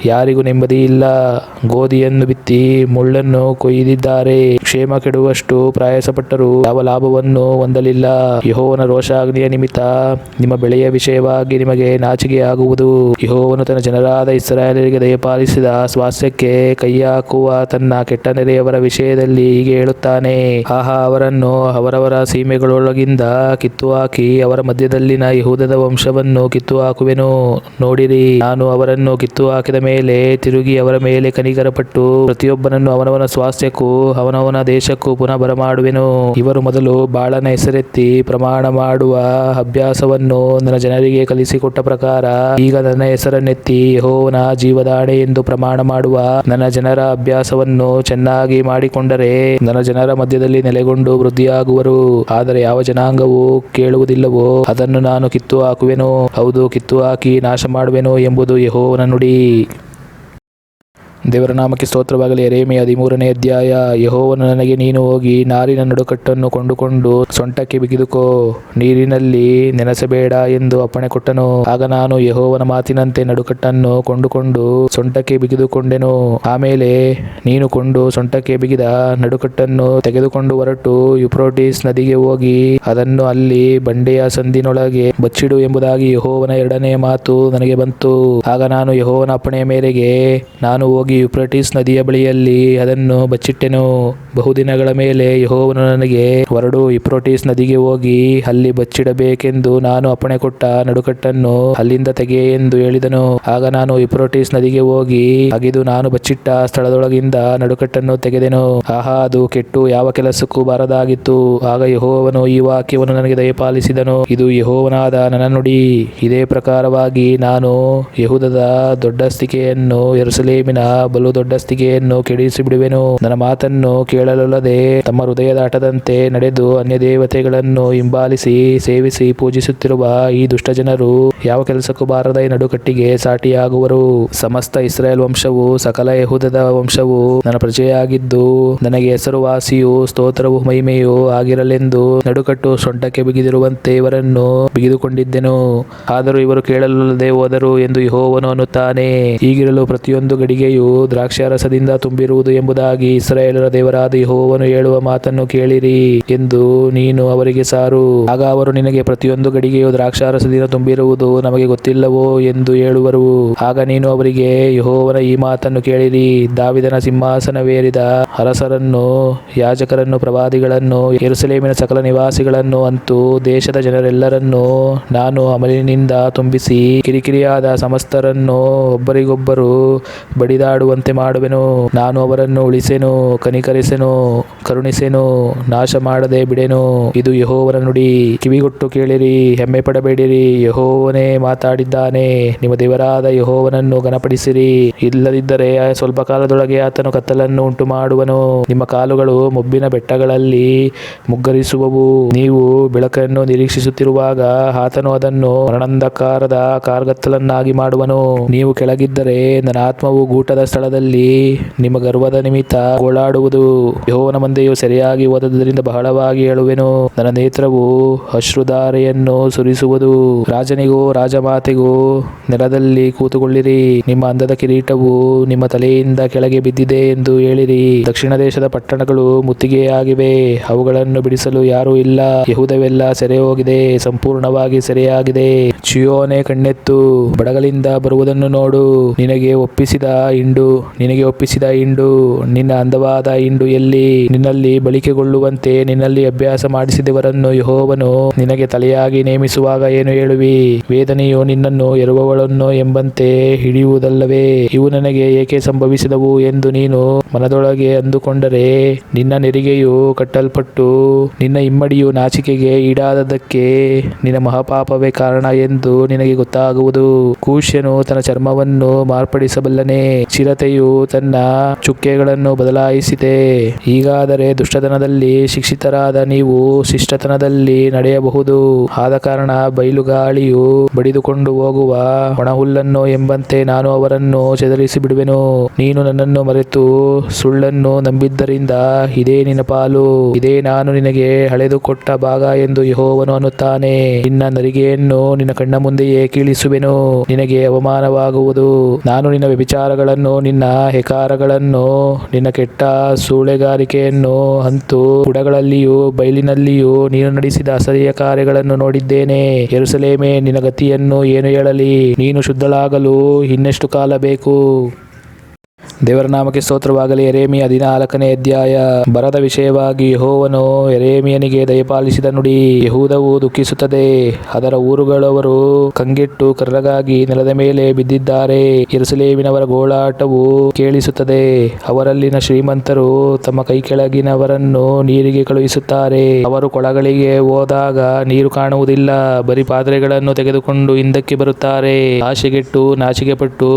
ಯಾರಿಗೂ ನೆಮ್ಮದಿ ಇಲ್ಲ. ಗೋಧಿಯನ್ನು ಬಿತ್ತಿ ಮುಳ್ಳನ್ನು ಕೊಯ್ದಿದ್ದಾರೆ. ಕ್ಷೇಮ ಕೆಡುವಷ್ಟು ಪ್ರಯಾಸಪಟ್ಟರೂ ಯಾವ ಲಾಭವನ್ನು ಹೊಂದಲಿಲ್ಲ. ಯೆಹೋವನ ರೋಷಾಗ್ನಿಯ ನಿಮಿತ್ತ ನಿಮ್ಮ ಬೆಳೆಯ ವಿಷಯವಾಗಿ ನಿಮಗೆ ನಾಚಿಕೆಯಾಗುವುದು. ಯೆಹೋವನು ತನ್ನ ಜನರಾದ ಇಸ್ರಾಯೇಲರಿಗೆ ದಯಪಾಲಿಸಿದ ಸ್ವಾಸ್ಥ್ಯಕ್ಕೆ ಕೈಹಾಕುವ ತನ್ನ ಕೆಟ್ಟ ನೆರೆಯವರ ವಿಷಯದಲ್ಲಿ ಹೀಗೆ ಹೇಳುತ್ತಾನೆ. ಆಹಾ, ಅವರನ್ನು ಅವರವರ ಸೀಮೆಗಳೊಳಗಿಂದ ಕಿತ್ತುಹಾಕಿ ಅವರ ಮಧ್ಯದಲ್ಲಿನ ಯೆಹೂದದ ವಂಶವನ್ನು ಕಿತ್ತುಹಾಕುವೆನು. ನೋಡಿರಿ, ನಾನು ಅವರನ್ನು ಕಿತ್ತುಹಾಕಿದ ಮೇಲೆ ತಿರುಗಿ ಅವರ ಮೇಲೆ ಕನಿಕರಪಟ್ಟು ಪ್ರತಿಯೊಬ್ಬನನ್ನು ಅವನವನ ಸ್ವಾಸ್ಥ್ಯಕ್ಕೂ ಅವನವನ ದೇಶಕ್ಕೂ ಪುನಃ ಬರಮಾಡುವೆನು. ಇವರು ಮೊದಲು ಬಾಳನ ಹೆಸರೆತ್ತಿ ಪ್ರಮಾಣ ಮಾಡುವ ಅಭ್ಯಾಸವನ್ನು ನನ್ನ ಜನರಿಗೆ ಕಲಿಸಿಕೊಟ್ಟ ಪ್ರಕಾರ ಈಗ ನನ್ನ ಹೆಸರನ್ನೆತ್ತಿ ಯೆಹೋವನ ಜೀವದಾಣೆ ಎಂದು ಪ್ರಮಾಣ ಮಾಡುವ ನನ್ನ ಜನರ ಅಭ್ಯಾಸವನ್ನು ಚೆನ್ನಾಗಿ ಮಾಡಿಕೊಂಡರೆ ನನ್ನ ಜನರ ಮಧ್ಯದಲ್ಲಿ ನೆಲೆಗೊಂಡು ವೃದ್ಧಿಯಾಗುವರು. ಆದರೆ ಯಾವ ಜನಾಂಗವು ಕೇಳುವುದಿಲ್ಲವೋ ಅದನ್ನು ನಾನು ಕಿತ್ತು ಹಾಕುವೆನು, ಹೌದು, ಕಿತ್ತು ಹಾಕಿ ನಾಶ ಮಾಡುವೆನು ಎಂಬುದು ಯೆಹೋವನ ನುಡಿ. ದೇವರ ನಾಮಕ್ಕೆ ಸ್ತೋತ್ರವಾಗಲಿ. ಯೆರೆಮೀಯ 13ನೇ ಅಧ್ಯಾಯ. ಯೆಹೋವನು ನನಗೆ, ನೀನು ಹೋಗಿ ನಾರಿನ ನಡುಕಟ್ಟನ್ನು ಕೊಂಡುಕೊಂಡು ಸೊಂಟಕ್ಕೆ ಬಿಗಿದುಕೋ, ನೀರಿನಲ್ಲಿ ನೆನೆಸಬೇಡ ಎಂದು ಅಪ್ಪಣೆ ಕೊಟ್ಟನು. ಆಗ ನಾನು ಯೆಹೋವನ ಮಾತಿನಂತೆ ನಡುಕಟ್ಟನ್ನು ಕೊಂಡುಕೊಂಡು ಸೊಂಟಕ್ಕೆ ಬಿಗಿದುಕೊಂಡೆನು. ಆಮೇಲೆ ನೀನು ಕೊಂಡು ಸೊಂಟಕ್ಕೆ ಬಿಗಿದ ನಡುಕಟ್ಟನ್ನು ತೆಗೆದುಕೊಂಡು ಹೊರಟು ಯೂಫ್ರೇಟಿಸ್ ನದಿಗೆ ಹೋಗಿ ಅದನ್ನು ಅಲ್ಲಿ ಬಂಡೆಯ ಸಂದಿನೊಳಗೆ ಬಚ್ಚಿಡು ಎಂಬುದಾಗಿ ಯೆಹೋವನ ಎರಡನೆಯ ಮಾತು ನನಗೆ ಬಂತು. ಆಗ ನಾನು ಯೆಹೋವನ ಅಪ್ಪಣೆಯ ಮೇರೆಗೆ ನಾನು ಹೋಗಿ ಯೂಫ್ರೇಟಿಸ್ ನದಿಯ ಬಳಿಯಲ್ಲಿ ಅದನ್ನು ಬಚ್ಚಿಟ್ಟೆನು. ಬಹುದಿನಗಳ ಮೇಲೆ ಯೆಹೋವನು ನನಗೆ, ಹೊರಡು ಯೂಫ್ರೇಟಿಸ್ ನದಿಗೆ ಹೋಗಿ ಅಲ್ಲಿ ಬಚ್ಚಿಡಬೇಕೆಂದು ನಾನು ಅಪ್ಪಣೆ ಕೊಟ್ಟ ನಡುಕಟ್ಟನ್ನು ಅಲ್ಲಿಂದ ತೆಗೆ ಎಂದು ಹೇಳಿದನು. ಆಗ ನಾನು ಯೂಫ್ರೇಟಿಸ್ ನದಿಗೆ ಹೋಗಿ ಅಗೆದು ನಾನು ಬಚ್ಚಿಟ್ಟ ಸ್ಥಳದೊಳಗಿಂದ ನಡುಕಟ್ಟನ್ನು ತೆಗೆದೆನು. ಆಹಾ, ಅದು ಕೆಟ್ಟು ಯಾವ ಕೆಲಸಕ್ಕೂ ಬಾರದಾಗಿತ್ತು. ಆಗ ಯೆಹೋವನು ಈ ವಾಕ್ಯವನ್ನು ನನಗೆ ದಯಪಾಲಿಸಿದನು. ಇದು ಯೆಹೋವನಾದ ನನ್ನ ನುಡಿ. ಇದೇ ಪ್ರಕಾರವಾಗಿ ನಾನು ಯೆಹೂದದ ದೊಡ್ಡಸ್ತಿಕೆಯನ್ನು ಯೆರೂಸಲೇಮಿನ ಬಲು ದೊಡ್ಡಸ್ತಿಕೆಯನ್ನು ಕೆಡಿಸಿ ಬಿಡುವೆನು. ನನ್ನ ಮಾತನ್ನು ಕೇಳಲೊಲ್ಲದೆ ತಮ್ಮ ಹೃದಯದ ಹಠದಂತೆ ನಡೆದು ಅನ್ಯ ದೇವತೆಗಳನ್ನು ಹಿಂಬಾಲಿಸಿ ಸೇವಿಸಿ ಪೂಜಿಸುತ್ತಿರುವ ಈ ದುಷ್ಟ ಜನರು ಯಾವ ಕೆಲಸಕ್ಕೂ ಬಾರದ ಈ ನಡುಕಟ್ಟಿಗೆ ಸಾಟಿಯಾಗುವರು. ಸಮಸ್ತ ಇಸ್ರಾಯೇಲ್ ವಂಶವು ಸಕಲ ಯೆಹೂದದ ವಂಶವು ನನ್ನ ಪ್ರಜೆಯಾಗಿದ್ದು ನನಗೆ ಹೆಸರುವಾಸಿಯೂ ಸ್ತೋತ್ರವೂ ಮಹಿಮೆಯೂ ಆಗಿರಲೆಂದು ನಡುಕಟ್ಟು ಸೊಂಟಕ್ಕೆ ಬಿಗಿದಿರುವಂತೆ ಇವರನ್ನು ಬಿಗಿದುಕೊಂಡಿದ್ದೆನು. ಆದರೂ ಇವರು ಕೇಳಲೊಲ್ಲದೆ ಹೋದರು ಎಂದು ಯೆಹೋವನು ಅನ್ನುತ್ತಾನೆ. ಹೀಗಿರಲು ಪ್ರತಿಯೊಂದು ಗಡಿಗೆಯು ದ್ರಾಕ್ಷಾರಸದಿಂದ ತುಂಬಿರುವುದು ಎಂಬುದಾಗಿ ಇಸ್ರಾಯೇಲರ ದೇವರಾದ ಯೆಹೋವನು ಹೇಳುವ ಮಾತನ್ನು ಕೇಳಿರಿ ಎಂದು ನೀನು ಅವರಿಗೆ ಸಾರು. ಆಗ ಅವರು ನಿನಗೆ, ಪ್ರತಿಯೊಂದು ಗಡಿಗೆಯು ದ್ರಾಕ್ಷಾರಸದಿಂದ ತುಂಬಿರುವುದು ನಮಗೆ ಗೊತ್ತಿಲ್ಲವೋ ಎಂದು ಹೇಳುವರು. ಆಗ ನೀನು ಅವರಿಗೆ, ಯೆಹೋವನ ಈ ಮಾತನ್ನು ಕೇಳಿರಿ. ದಾವೀದನ ಸಿಂಹಾಸನವೇರಿದ ಅರಸರನ್ನು, ಯಾಜಕರನ್ನು, ಪ್ರವಾದಿಗಳನ್ನು, ಯೆರೂಸಲೇಮಿನ ಸಕಲ ನಿವಾಸಿಗಳನ್ನು, ಅಂತೂ ದೇಶದ ಜನರೆಲ್ಲರನ್ನು ನಾನು ಅಮಲಿನಿಂದ ತುಂಬಿಸಿ ಕಿರಿಕಿರಿಯಾದ ಸಮಸ್ತರನ್ನು ಒಬ್ಬರಿಗೊಬ್ಬರು ಬಡಿದಾಡುವಂತೆ ಮಾಡುವೆನು. ನಾನು ಅವರನ್ನು ಉಳಿಸೆನು, ಕನಿಕರಿಸೆನು, ಕರುಣಿಸೆನು, ನಾಶ ಮಾಡದೆ ಬಿಡೆನು. ಇದು ಯೆಹೋವನ ನುಡಿ. ಕಿವಿಗೊಟ್ಟು ಕೇಳಿರಿ, ಹೆಮ್ಮೆ ಪಡಬೇಡಿರಿ. ಯೆಹೋವನೇ ಮಾತಾಡಿದ್ದಾನೆ. ನಿಮ್ಮ ದೇವರಾದ ಯೆಹೋವನನ್ನು ಘನಪಡಿಸಿರಿ. ಇಲ್ಲದಿದ್ದರೆ ಸ್ವಲ್ಪ ಕಾಲದೊಳಗೆ ಆತನು ಕತ್ತಲನ್ನು ಉಂಟು ಮಾಡುವನು. ನಿಮ್ಮ ಕಾಲುಗಳು ಮೊಬ್ಬಿನ ಬೆಟ್ಟಗಳಲ್ಲಿ ಮುಗ್ಗರಿಸುವವು. ನೀವು ಬೆಳಕನ್ನು ನಿರೀಕ್ಷಿಸುತ್ತಿರುವಾಗ ಆತನು ಅದನ್ನು ಮರಣಾಂಧಕಾರದ ಕಾರ್ಗತ್ತಲನ್ನಾಗಿ ಮಾಡುವನು. ನೀವು ಕೆಳಗಿದ್ದರೆ ನನ್ನ ಆತ್ಮವು ಗೂಟದ ಸ್ಥಳದಲ್ಲಿ ನಿಮ್ಮ ಗರ್ವದ ನಿಮಿತ್ತ ಗೋಳಾಡುವುದು. ಯೆಹೋವನ ಮಂದೆಯು ಸೆರೆಯಾಗಿ ಹೋದದ್ದರಿಂದ ಬಹಳವಾಗಿ ಅಳುವೆನು. ನನ್ನ ನೇತ್ರವು ಅಶ್ರುಧಾರೆಯನ್ನು ಸುರಿಸುವುದು. ರಾಜನಿಗೂ ರಾಜಮಾತೆಗೂ ನೆಲದಲ್ಲಿ ಕೂತುಕೊಳ್ಳಿರಿ. ನಿಮ್ಮ ಅಂದದ ಕಿರೀಟವು ನಿಮ್ಮ ತಲೆಯಿಂದ ಕೆಳಗೆ ಬಿದ್ದಿದೆ ಎಂದು ಹೇಳಿರಿ. ದಕ್ಷಿಣ ದೇಶದ ಪಟ್ಟಣಗಳು ಮುತ್ತಿಗೆಯಾಗಿವೆ, ಅವುಗಳನ್ನು ಬಿಡಿಸಲು ಯಾರೂ ಇಲ್ಲ. ಯೆಹೂದವೆಲ್ಲ ಸೆರೆ ಹೋಗಿದೆ, ಸಂಪೂರ್ಣವಾಗಿ ಸೆರೆಯಾಗಿದೆ. ಚೀಯೋನೇ, ಕಣ್ಣೆತ್ತು, ಬಡಗಲಿಂದ ಬರುವುದನ್ನು ನೋಡು. ನಿನಗೆ ಒಪ್ಪಿಸಿದ ಹಿಂಡು ಹಿಂಡು, ನಿನಗೆ ಒಪ್ಪಿಸಿದ ಹಿಂಡು, ನಿನ್ನ ಅಂದವಾದ ಹಿಂಡು ಎಲ್ಲಿ? ನಿನ್ನಲ್ಲಿ ಬಳಿಕೆಗೊಳ್ಳುವಂತೆ ನಿನ್ನಲ್ಲಿ ಅಭ್ಯಾಸ ಮಾಡಿಸಿದವರನ್ನು ಯೆಹೋವನು ನಿನಗೆ ತಲೆಯಾಗಿ ನೇಮಿಸುವಾಗ ಏನು ಹೇಳುವಿ? ವೇದನೆಯು ನಿನ್ನನ್ನು ಹೆರುವವಳನ್ನು ಎಂಬಂತೆ ಹಿಡಿಯುವುದಲ್ಲವೇ? ಇವು ನನಗೆ ಏಕೆ ಸಂಭವಿಸಿದವು ಎಂದು ನೀನು ಮನದೊಳಗೆ ಅಂದುಕೊಂಡರೆ, ನಿನ್ನ ನೆರಿಗೆಯು ಕಟ್ಟಲ್ಪಟ್ಟು ನಿನ್ನ ಇಮ್ಮಡಿಯು ನಾಚಿಕೆಗೆ ಈಡಾದದ್ದಕ್ಕೆ ನಿನ್ನ ಮಹಾಪಾಪವೇ ಕಾರಣ ಎಂದು ನಿನಗೆ ಗೊತ್ತಾಗುವುದು. ಕೂಶ್ಯನು ತನ್ನ ಚರ್ಮವನ್ನು ಮಾರ್ಪಡಿಸಬಲ್ಲನೆ, ಚಿರತೆಯು ತನ್ನ ಚುಕ್ಕೆಗಳನ್ನು ಬದಲಾಯಿಸಿದೆ. ಹೀಗಾದರೆ ದುಷ್ಟತನದಲ್ಲಿ ಶಿಕ್ಷಿತರಾದ ನೀವು ಶಿಷ್ಟತನದಲ್ಲಿ ನಡೆಯಬಹುದು. ಆದ ಕಾರಣ ಬಯಲುಗಾಳಿಯು ಬಡಿದುಕೊಂಡು ಹೋಗುವ ಒಣಹುಲ್ಲನ್ನು ಎಂಬಂತೆ ನಾನು ಅವರನ್ನು ಚದರಿಸಿ ಬಿಡುವೆನು. ನೀನು ನನ್ನನ್ನು ಮರೆತು ಸುಳ್ಳನ್ನು ನಂಬಿದ್ದರಿಂದ ಇದೇ ನಿನ್ನ ಪಾಲು, ಇದೇ ನಾನು ನಿನಗೆ ಅಳೆದುಕೊಟ್ಟ ಭಾಗ ಎಂದು ಯೆಹೋವನು ಅನ್ನುತ್ತಾನೆ. ನಿನ್ನ ನರಿಗೆಯನ್ನು ನಿನ್ನ ಕಣ್ಣ ಮುಂದೆಯೇ ಕೀಳಿಸುವೆನು, ನಿನಗೆ ಅವಮಾನವಾಗುವುದು. ನಾನು ನಿನ್ನ ವ್ಯಭಿಚಾರಗಳನ್ನು, ನಿನ್ನ ಹೆಕಾರಗಳನ್ನು, ನಿನ್ನ ಕೆಟ್ಟ ಸೂಳೆಗಾರಿಕೆಯನ್ನು, ಹಂತು ಬುಡಗಳಲ್ಲಿಯೂ ಬಯಲಿನಲ್ಲಿಯೂ ನೀನು ನಡೆಸಿದ ಅಸಹ್ಯ ಕಾರ್ಯಗಳನ್ನು ನೋಡಿದ್ದೇನೆ. ಯೆರೂಸಲೇಮೇ, ನಿನ್ನ ಗತಿಯನ್ನು ಏನು ಹೇಳಲಿ? ನೀನು ಶುದ್ಧಳಾಗಲು ಇನ್ನೆಷ್ಟು ಕಾಲ ಬೇಕು? ದೇವರ ನಾಮಕ್ಕೆ ಸ್ತೋತ್ರವಾಗಲಿ. ಯೆರೆಮೀಯ 14ನೇ ಅಧ್ಯಾಯ. ಬರದ ವಿಷಯವಾಗಿ ಯೆಹೋವನು ಯೆರೆಮೀಯನಿಗೆ ದಯಪಾಲಿಸಿದ ನುಡಿ. ಯೆಹೂದವು ದುಃಖಿಸುತ್ತದೆ, ಅದರ ಊರುಗಳವರು ಕಂಗೆಟ್ಟು ಕರ್ರಗಾಗಿ ನೆಲದ ಮೇಲೆ ಬಿದ್ದಿದ್ದಾರೆ. ಯೆರೂಸಲೇಮಿನವರ ಗೋಳಾಟವು ಕೇಳಿಸುತ್ತದೆ. ಅವರಲ್ಲಿನ ಶ್ರೀಮಂತರು ತಮ್ಮ ಕೈಕೆಳಗಿನವರನ್ನು ನೀರಿಗೆ ಕಳುಹಿಸುತ್ತಾರೆ. ಅವರು ಕೊಳಗಳಿಗೆ ಹೋದಾಗ ನೀರು ಕಾಣುವುದಿಲ್ಲ, ಬರೀ ಪಾತ್ರೆಗಳನ್ನು ತೆಗೆದುಕೊಂಡು ಹಿಂದಕ್ಕೆ ಬರುತ್ತಾರೆ. ಆಶೆಗೆಟ್ಟು ನಾಚಿಕೆಪಟ್ಟು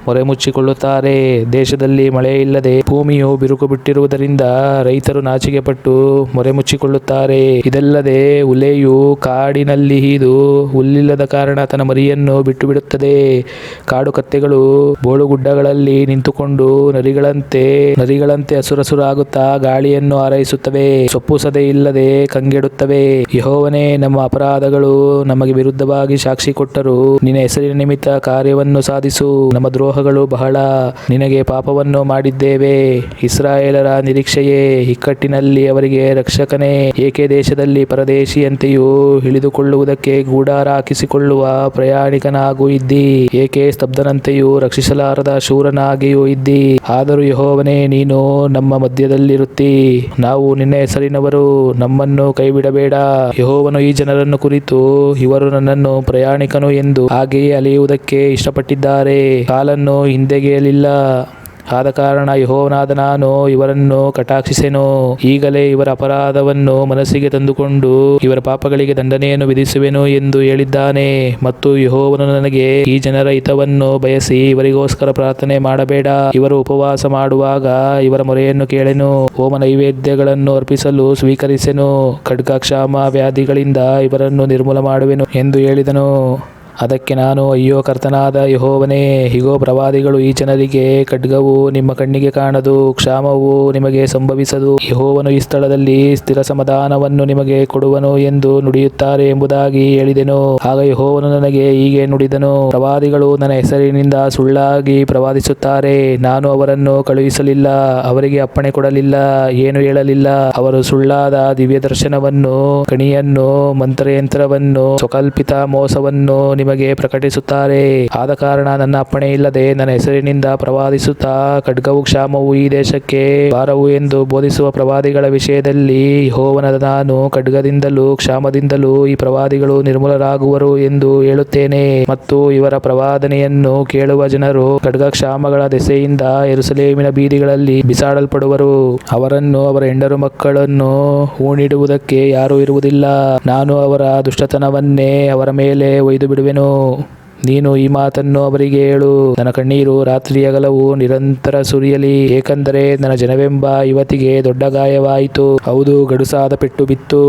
ಮೊರೆ ಮುಚ್ಚಿಕೊಳ್ಳುತ್ತಾರೆ. ದೇಶದಲ್ಲಿ ಮಳೆ ಇಲ್ಲದೆ ಭೂಮಿಯು ಬಿರುಕು ಬಿಟ್ಟಿರುವುದರಿಂದ ರೈತರು ನಾಚಿಕೆಪಟ್ಟು ಮೊರೆ ಮುಚ್ಚಿಕೊಳ್ಳುತ್ತಾರೆ. ಇದಲ್ಲದೆ ಹುಲೆಯು ಕಾಡಿನಲ್ಲಿ ಈದು ಹುಲ್ಲಿಲ್ಲದ ಕಾರಣ ತನ್ನ ಮರಿಯನ್ನು ಬಿಟ್ಟು ಬಿಡುತ್ತದೆ. ಕಾಡು ಕತ್ತೆಗಳು ಬೋಳುಗುಡ್ಡಗಳಲ್ಲಿ ನಿಂತುಕೊಂಡು ನರಿಗಳಂತೆ ಹಸುರಾಗುತ್ತಾ ಗಾಳಿಯನ್ನು ಹಾರೈಸುತ್ತವೆ. ಸೊಪ್ಪು ಸದೆ ಇಲ್ಲದೆ ಕಂಗೆಡುತ್ತವೆ. ಯೆಹೋವನೇ, ನಮ್ಮ ಅಪರಾಧಗಳು ನಮಗೆ ವಿರುದ್ಧವಾಗಿ ಸಾಕ್ಷಿ ಕೊಟ್ಟರು. ನಿನ್ನ ಹೆಸರಿನ ನಿಮಿತ್ತ ಕಾರ್ಯವನ್ನು ಸಾಧಿಸು. ನಮ್ಮ ದ್ರೋಹಗಳು ಬಹಳ, ನಿನಗೆ ಪಾಪವನ್ನು ಮಾಡಿದ್ದೇವೆ. ಇಸ್ರಾಯೇಲರ ನಿರೀಕ್ಷೆಯೇ, ಇಕ್ಕಟ್ಟಿನಲ್ಲಿ ಅವರಿಗೆ ರಕ್ಷಕನೇ, ಏಕೆ ದೇಶದಲ್ಲಿ ಪರದೇಶಿಯಂತೆಯೂ ಇಳಿದುಕೊಳ್ಳುವುದಕ್ಕೆ ಗೂಡಾರ ಹಾಕಿಸಿಕೊಳ್ಳುವ ಪ್ರಯಾಣಿಕನಾಗೂ ಇದ್ದಿ? ಏಕೆ ಸ್ತಬ್ಧನಂತೆಯೂ ರಕ್ಷಿಸಲಾರದ ಶೂರನಾಗಿಯೂ ಇದ್ದಿ? ಆದರೂ ಯೆಹೋವನೇ, ನೀನು ನಮ್ಮ ಮಧ್ಯದಲ್ಲಿರುತ್ತಿ. ನಾವು ನಿನ್ನ ಹೆಸರಿನವರು, ನಮ್ಮನ್ನು ಕೈಬಿಡಬೇಡ. ಯೆಹೋವನು ಈ ಜನರನ್ನು ಕುರಿತು, ಇವರು ನನ್ನನ್ನು ಪ್ರಯಾಣಿಕನು ಎಂದು ಹಾಗೆಯೇ ಅಲೆಯುವುದಕ್ಕೆ ಇಷ್ಟಪಟ್ಟಿದ್ದಾರೆ, ಕಾಲನ್ನು ಹಿಂದೆಗೆಯಲಿಲ್ಲ. ಆದ ಕಾರಣ ಯೆಹೋವನಾದ ನಾನು ಇವರನ್ನು ಕಟಾಕ್ಷಿಸೆನು. ಈಗಲೇ ಇವರ ಅಪರಾಧವನ್ನು ಮನಸ್ಸಿಗೆ ತಂದುಕೊಂಡು ಇವರ ಪಾಪಗಳಿಗೆ ದಂಡನೆಯನ್ನು ವಿಧಿಸುವೆನು ಎಂದು ಹೇಳಿದ್ದಾನೆ. ಮತ್ತು ಯೆಹೋವನು ನನಗೆ, ಈ ಜನರ ಹಿತವನ್ನು ಬಯಸಿ ಇವರಿಗೋಸ್ಕರ ಪ್ರಾರ್ಥನೆ ಮಾಡಬೇಡ. ಇವರು ಉಪವಾಸ ಮಾಡುವಾಗ ಇವರ ಮೊರೆಯನ್ನು ಕೇಳೆನು. ಹೋಮ ನೈವೇದ್ಯಗಳನ್ನು ಅರ್ಪಿಸಲು ಸ್ವೀಕರಿಸೆನು. ಖಡ್ಗ, ಕ್ಷಾಮ, ವ್ಯಾಧಿಗಳಿಂದ ಇವರನ್ನು ನಿರ್ಮೂಲ ಮಾಡುವೆನು ಎಂದು ಹೇಳಿದನು. ಅದಕ್ಕೆ ನಾನು, ಅಯ್ಯೋ ಕರ್ತನಾದ ಯೆಹೋವನೇ, ಇಗೋ ಪ್ರವಾದಿಗಳು ಈ ಜನರಿಗೆ, ಖಡ್ಗವು ನಿಮ್ಮ ಕಣ್ಣಿಗೆ ಕಾಣದು, ಕ್ಷಾಮವು ನಿಮಗೆ ಸಂಭವಿಸದು, ಯೆಹೋವನು ಈ ಸ್ಥಳದಲ್ಲಿ ಸ್ಥಿರ ಸಮಾಧಾನವನ್ನು ನಿಮಗೆ ಕೊಡುವನು ಎಂದು ನುಡಿಯುತ್ತಾರೆ ಎಂಬುದಾಗಿ ಹೇಳಿದೆನು. ಆಗ ಯೆಹೋವನು ನನಗೆ ಹೀಗೆ ನುಡಿದನು, ಪ್ರವಾದಿಗಳು ನನ್ನ ಹೆಸರಿನಿಂದ ಸುಳ್ಳಾಗಿ ಪ್ರವಾದಿಸುತ್ತಾರೆ. ನಾನು ಅವರನ್ನು ಕಳುಹಿಸಲಿಲ್ಲ, ಅವರಿಗೆ ಅಪ್ಪಣೆ ಕೊಡಲಿಲ್ಲ, ಏನು ಹೇಳಲಿಲ್ಲ. ಅವರು ಸುಳ್ಳಾದ ದಿವ್ಯ ದರ್ಶನವನ್ನು, ಕಣಿಯನ್ನು, ಮಂತ್ರಯಂತ್ರವನ್ನು, ಸ್ವಕಲ್ಪಿತ ಮೋಸವನ್ನು ನಿಮಗೆ ಪ್ರಕಟಿಸುತ್ತಾರೆ. ಆದ ಕಾರಣ ನನ್ನ ಅಪ್ಪಣೆ ಇಲ್ಲದೆ ನನ್ನ ಹೆಸರಿನಿಂದ ಪ್ರವಾದಿಸುತ್ತಾ, ಖಡ್ಗವು, ಕ್ಷಾಮವು ಈ ದೇಶಕ್ಕೆ ಭಾರವು ಎಂದು ಬೋಧಿಸುವ ಪ್ರವಾದಿಗಳ ವಿಷಯದಲ್ಲಿ ಯೆಹೋವನಾದ ನಾನು, ಖಡ್ಗದಿಂದಲೂ ಕ್ಷಾಮದಿಂದಲೂ ಈ ಪ್ರವಾದಿಗಳು ನಿರ್ಮೂಲರಾಗುವರು ಎಂದು ಹೇಳುತ್ತೇನೆ. ಮತ್ತು ಇವರ ಪ್ರವಾದನೆಯನ್ನು ಕೇಳುವ ಜನರು ಖಡ್ಗ, ಕ್ಷಾಮಗಳ ದೆಸೆಯಿಂದ ಯೆರೂಸಲೇಮಿನ ಬೀದಿಗಳಲ್ಲಿ ಬಿಸಾಡಲ್ಪಡುವರು. ಅವರನ್ನು, ಅವರ ಹೆಂಡರು ಮಕ್ಕಳನ್ನು ಹೂಣಿಡುವುದಕ್ಕೆ ಯಾರೂ ಇರುವುದಿಲ್ಲ. ನಾನು ಅವರ ದುಷ್ಟತನವನ್ನೇ ಅವರ ಮೇಲೆ ಒಯ್ದು ಬಿಡುವೆನು. ನೀನು ಈ ಮಾತನ್ನು ಅವರಿಗೆ ಹೇಳು, ನನ್ನ ಕಣ್ಣೀರು ರಾತ್ರಿಯಗಲವು ನಿರಂತರ ಸುರಿಯಲಿ, ಏಕೆಂದರೆ ನನ್ನ ಜನವೆಂಬ ಯುವತಿಗೆ ದೊಡ್ಡ ಗಾಯವಾಯಿತು. ಹೌದು, ಗಡುಸಾದ ಪೆಟ್ಟು ಬಿತ್ತು.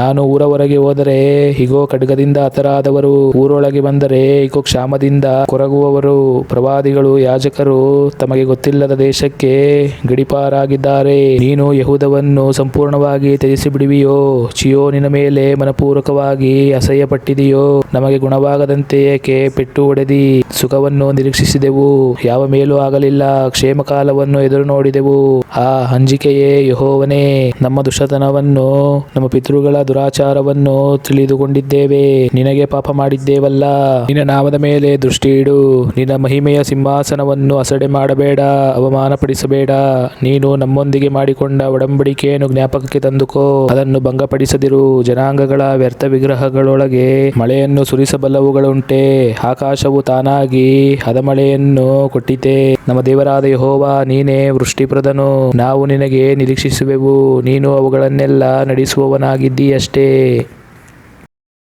ನಾನು ಊರ ಹೊರಗೆ ಹೋದರೆ ಇಗೋ ಖಡ್ಗದಿಂದ ಹತರಾದವರು, ಊರೊಳಗೆ ಬಂದರೆ ಇಗೋ ಕ್ಷಾಮದಿಂದ ಕೊರಗುವವರು. ಪ್ರವಾದಿಗಳು, ಯಾಜಕರು ತಮಗೆ ಗೊತ್ತಿಲ್ಲದ ದೇಶಕ್ಕೆ ಗಡೀಪಾರಾಗಿದ್ದಾರೆ. ನೀನು ಯೆಹೂದವನ್ನು ಸಂಪೂರ್ಣವಾಗಿ ತ್ಯಜಿಸಿ ಬಿಡುವಿಯೋ? ಚಿಯೋನಿನ ಮೇಲೆ ಮನಪೂರ್ವಕವಾಗಿ ಅಸಹ್ಯಪಟ್ಟಿದೆಯೋ? ನಮಗೆ ಗುಣವಾಗದಂತೆ ಏಕೆ ಪೆಟ್ಟು ಹೊಡೆದಿ ಸುಖವನ್ನು ನಿರೀಕ್ಷಿಸಿದೆವು, ಯಾವ ಮೇಲೂ ಆಗಲಿಲ್ಲ. ಕ್ಷೇಮ ಕಾಲವನ್ನು ಎದುರು ನೋಡಿದೆವು. ಆ ಅಂಜಿಕೆಯೇ ಯೆಹೋವನೇ, ನಮ್ಮ ದುಷ್ಟತನವನ್ನು ನಮ್ಮ ಪಿತೃಗಳ ದುರಾಚಾರವನ್ನು ತಿಳಿದುಕೊಂಡಿದ್ದೇವೆ. ನಿನಗೆ ಪಾಪ ಮಾಡಿದ್ದೇವಲ್ಲ. ನಿನ್ನ ನಾಮದ ಮೇಲೆ ದೃಷ್ಟಿ ಇಡು. ನಿನ್ನ ಮಹಿಮೆಯ ಸಿಂಹಾಸನವನ್ನು ಅಸಡೆ ಮಾಡಬೇಡ, ಅವಮಾನಪಡಿಸಬೇಡ. ನೀನು ನಮ್ಮೊಂದಿಗೆ ಮಾಡಿಕೊಂಡ ಒಡಂಬಡಿಕೆಯನ್ನು ಜ್ಞಾಪಕಕ್ಕೆ ತಂದುಕೋ, ಅದನ್ನು ಭಂಗಪಡಿಸದಿರು. ಜನಾಂಗಗಳ ವ್ಯರ್ಥ ವಿಗ್ರಹಗಳೊಳಗೆ ಮಳೆಯನ್ನು ಸುರಿಸಬಲ್ಲವುಗಳುಂಟೆ. ಆಕಾಶವು ತಾನಾಗಿ ಹದಮಳೆಯನ್ನು ಕೊಟ್ಟಿತೆ. ನಮ್ಮ ದೇವರಾದ ಯೆಹೋವ, ನೀನೇ ವೃಷ್ಟಿಪ್ರದನು. ನಾವು ನಿನಗೆ ನಿರೀಕ್ಷಿಸುವೆವು. ನೀನು ಅವುಗಳನ್ನೆಲ್ಲ ನಡೆಸುವವನಾಗಿದ್ದೀಯಷ್ಟೇ.